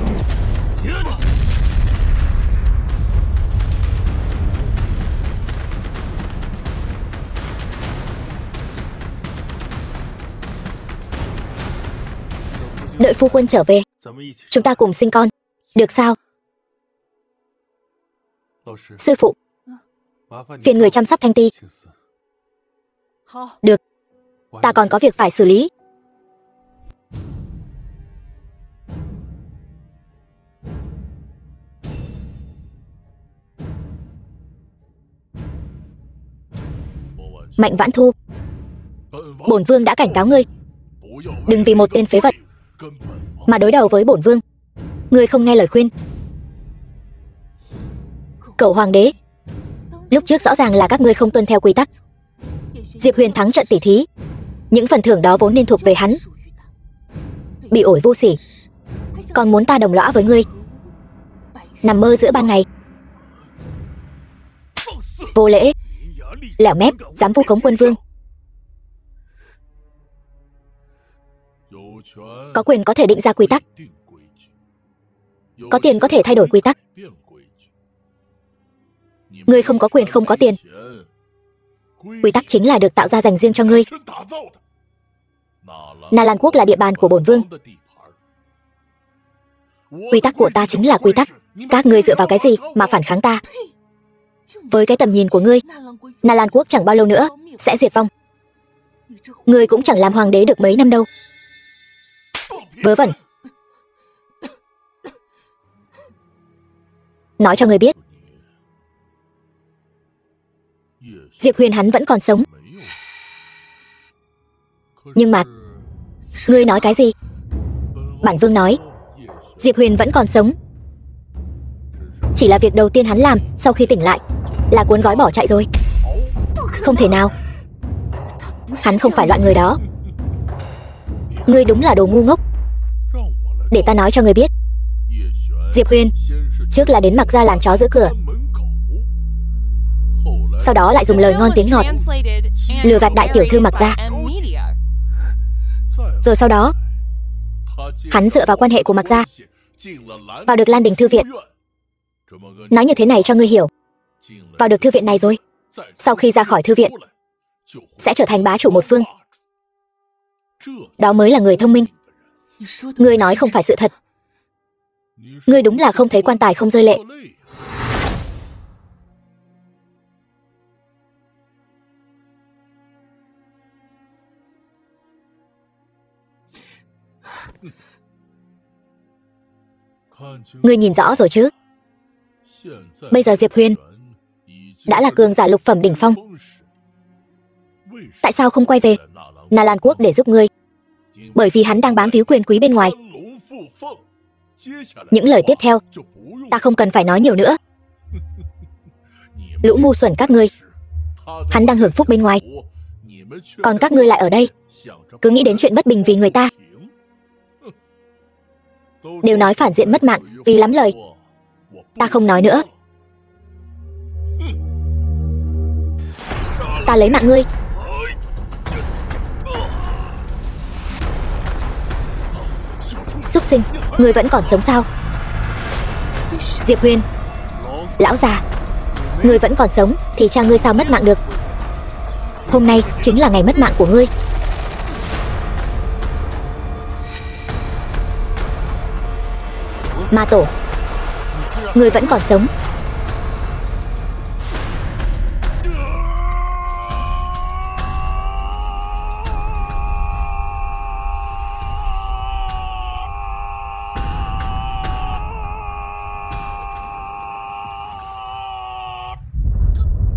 Đợi phu quân trở về, chúng ta cùng sinh con, được sao? Sư phụ, phiền người chăm sóc Thanh Ti. Được, ta còn có việc phải xử lý. Mạnh Vãn Thu, bổn vương đã cảnh cáo ngươi, đừng vì một tên phế vật mà đối đầu với bổn vương. Ngươi không nghe lời khuyên. Cẩu hoàng đế, lúc trước rõ ràng là các ngươi không tuân theo quy tắc. Diệp Huyền thắng trận tỉ thí, những phần thưởng đó vốn nên thuộc về hắn. Bị ổi vô sỉ, còn muốn ta đồng lõa với ngươi. Nằm mơ giữa ban ngày. Vô lễ, lẻo mép, dám vu khống quân vương. Có quyền có thể định ra quy tắc, có tiền có thể thay đổi quy tắc. Ngươi không có quyền không có tiền. Quy tắc chính là được tạo ra dành riêng cho ngươi. Na Lan quốc là địa bàn của bổn vương. Quy tắc của ta chính là quy tắc. Các ngươi dựa vào cái gì mà phản kháng ta? Với cái tầm nhìn của ngươi, Na Lan quốc chẳng bao lâu nữa sẽ diệt vong. Ngươi cũng chẳng làm hoàng đế được mấy năm đâu. Vớ vẩn. Nói cho ngươi biết, Diệp Huyền hắn vẫn còn sống. Nhưng mà ngươi nói cái gì? Bản vương nói Diệp Huyền vẫn còn sống. Chỉ là việc đầu tiên hắn làm sau khi tỉnh lại là cuốn gói bỏ chạy rồi. Không thể nào. Hắn không phải loại người đó. Ngươi đúng là đồ ngu ngốc. Để ta nói cho ngươi biết, Diệp Huyền trước là đến mặc ra làm chó giữ cửa, sau đó lại dùng lời ngon tiếng ngọt lừa gạt đại tiểu thư mặc ra. Rồi sau đó hắn dựa vào quan hệ của mặc ra vào được Lan Đình thư viện. Nói như thế này cho ngươi hiểu, vào được thư viện này rồi, sau khi ra khỏi thư viện sẽ trở thành bá chủ một phương. Đó mới là người thông minh. Ngươi nói không phải sự thật. Ngươi đúng là không thấy quan tài không rơi lệ. Ngươi nhìn rõ rồi chứ? Bây giờ Diệp Huyền đã là cường giả lục phẩm đỉnh phong. Tại sao không quay về Na Lan Quốc để giúp ngươi? Bởi vì hắn đang bám víu quyền quý bên ngoài. Những lời tiếp theo ta không cần phải nói nhiều nữa. Lũ ngu xuẩn các ngươi, hắn đang hưởng phúc bên ngoài, còn các ngươi lại ở đây cứ nghĩ đến chuyện bất bình vì người ta. Đều nói phản diện mất mạng vì lắm lời. Ta không nói nữa. Ta lấy mạng ngươi. Súc sinh, ngươi vẫn còn sống sao? Diệp Huyền, lão già, ngươi vẫn còn sống thì cha ngươi sao mất mạng được? Hôm nay chính là ngày mất mạng của ngươi. Ma tổ, ngươi vẫn còn sống.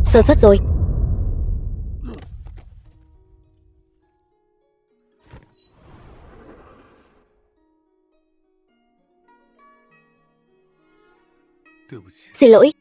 Sơ suất rồi. Xin lỗi.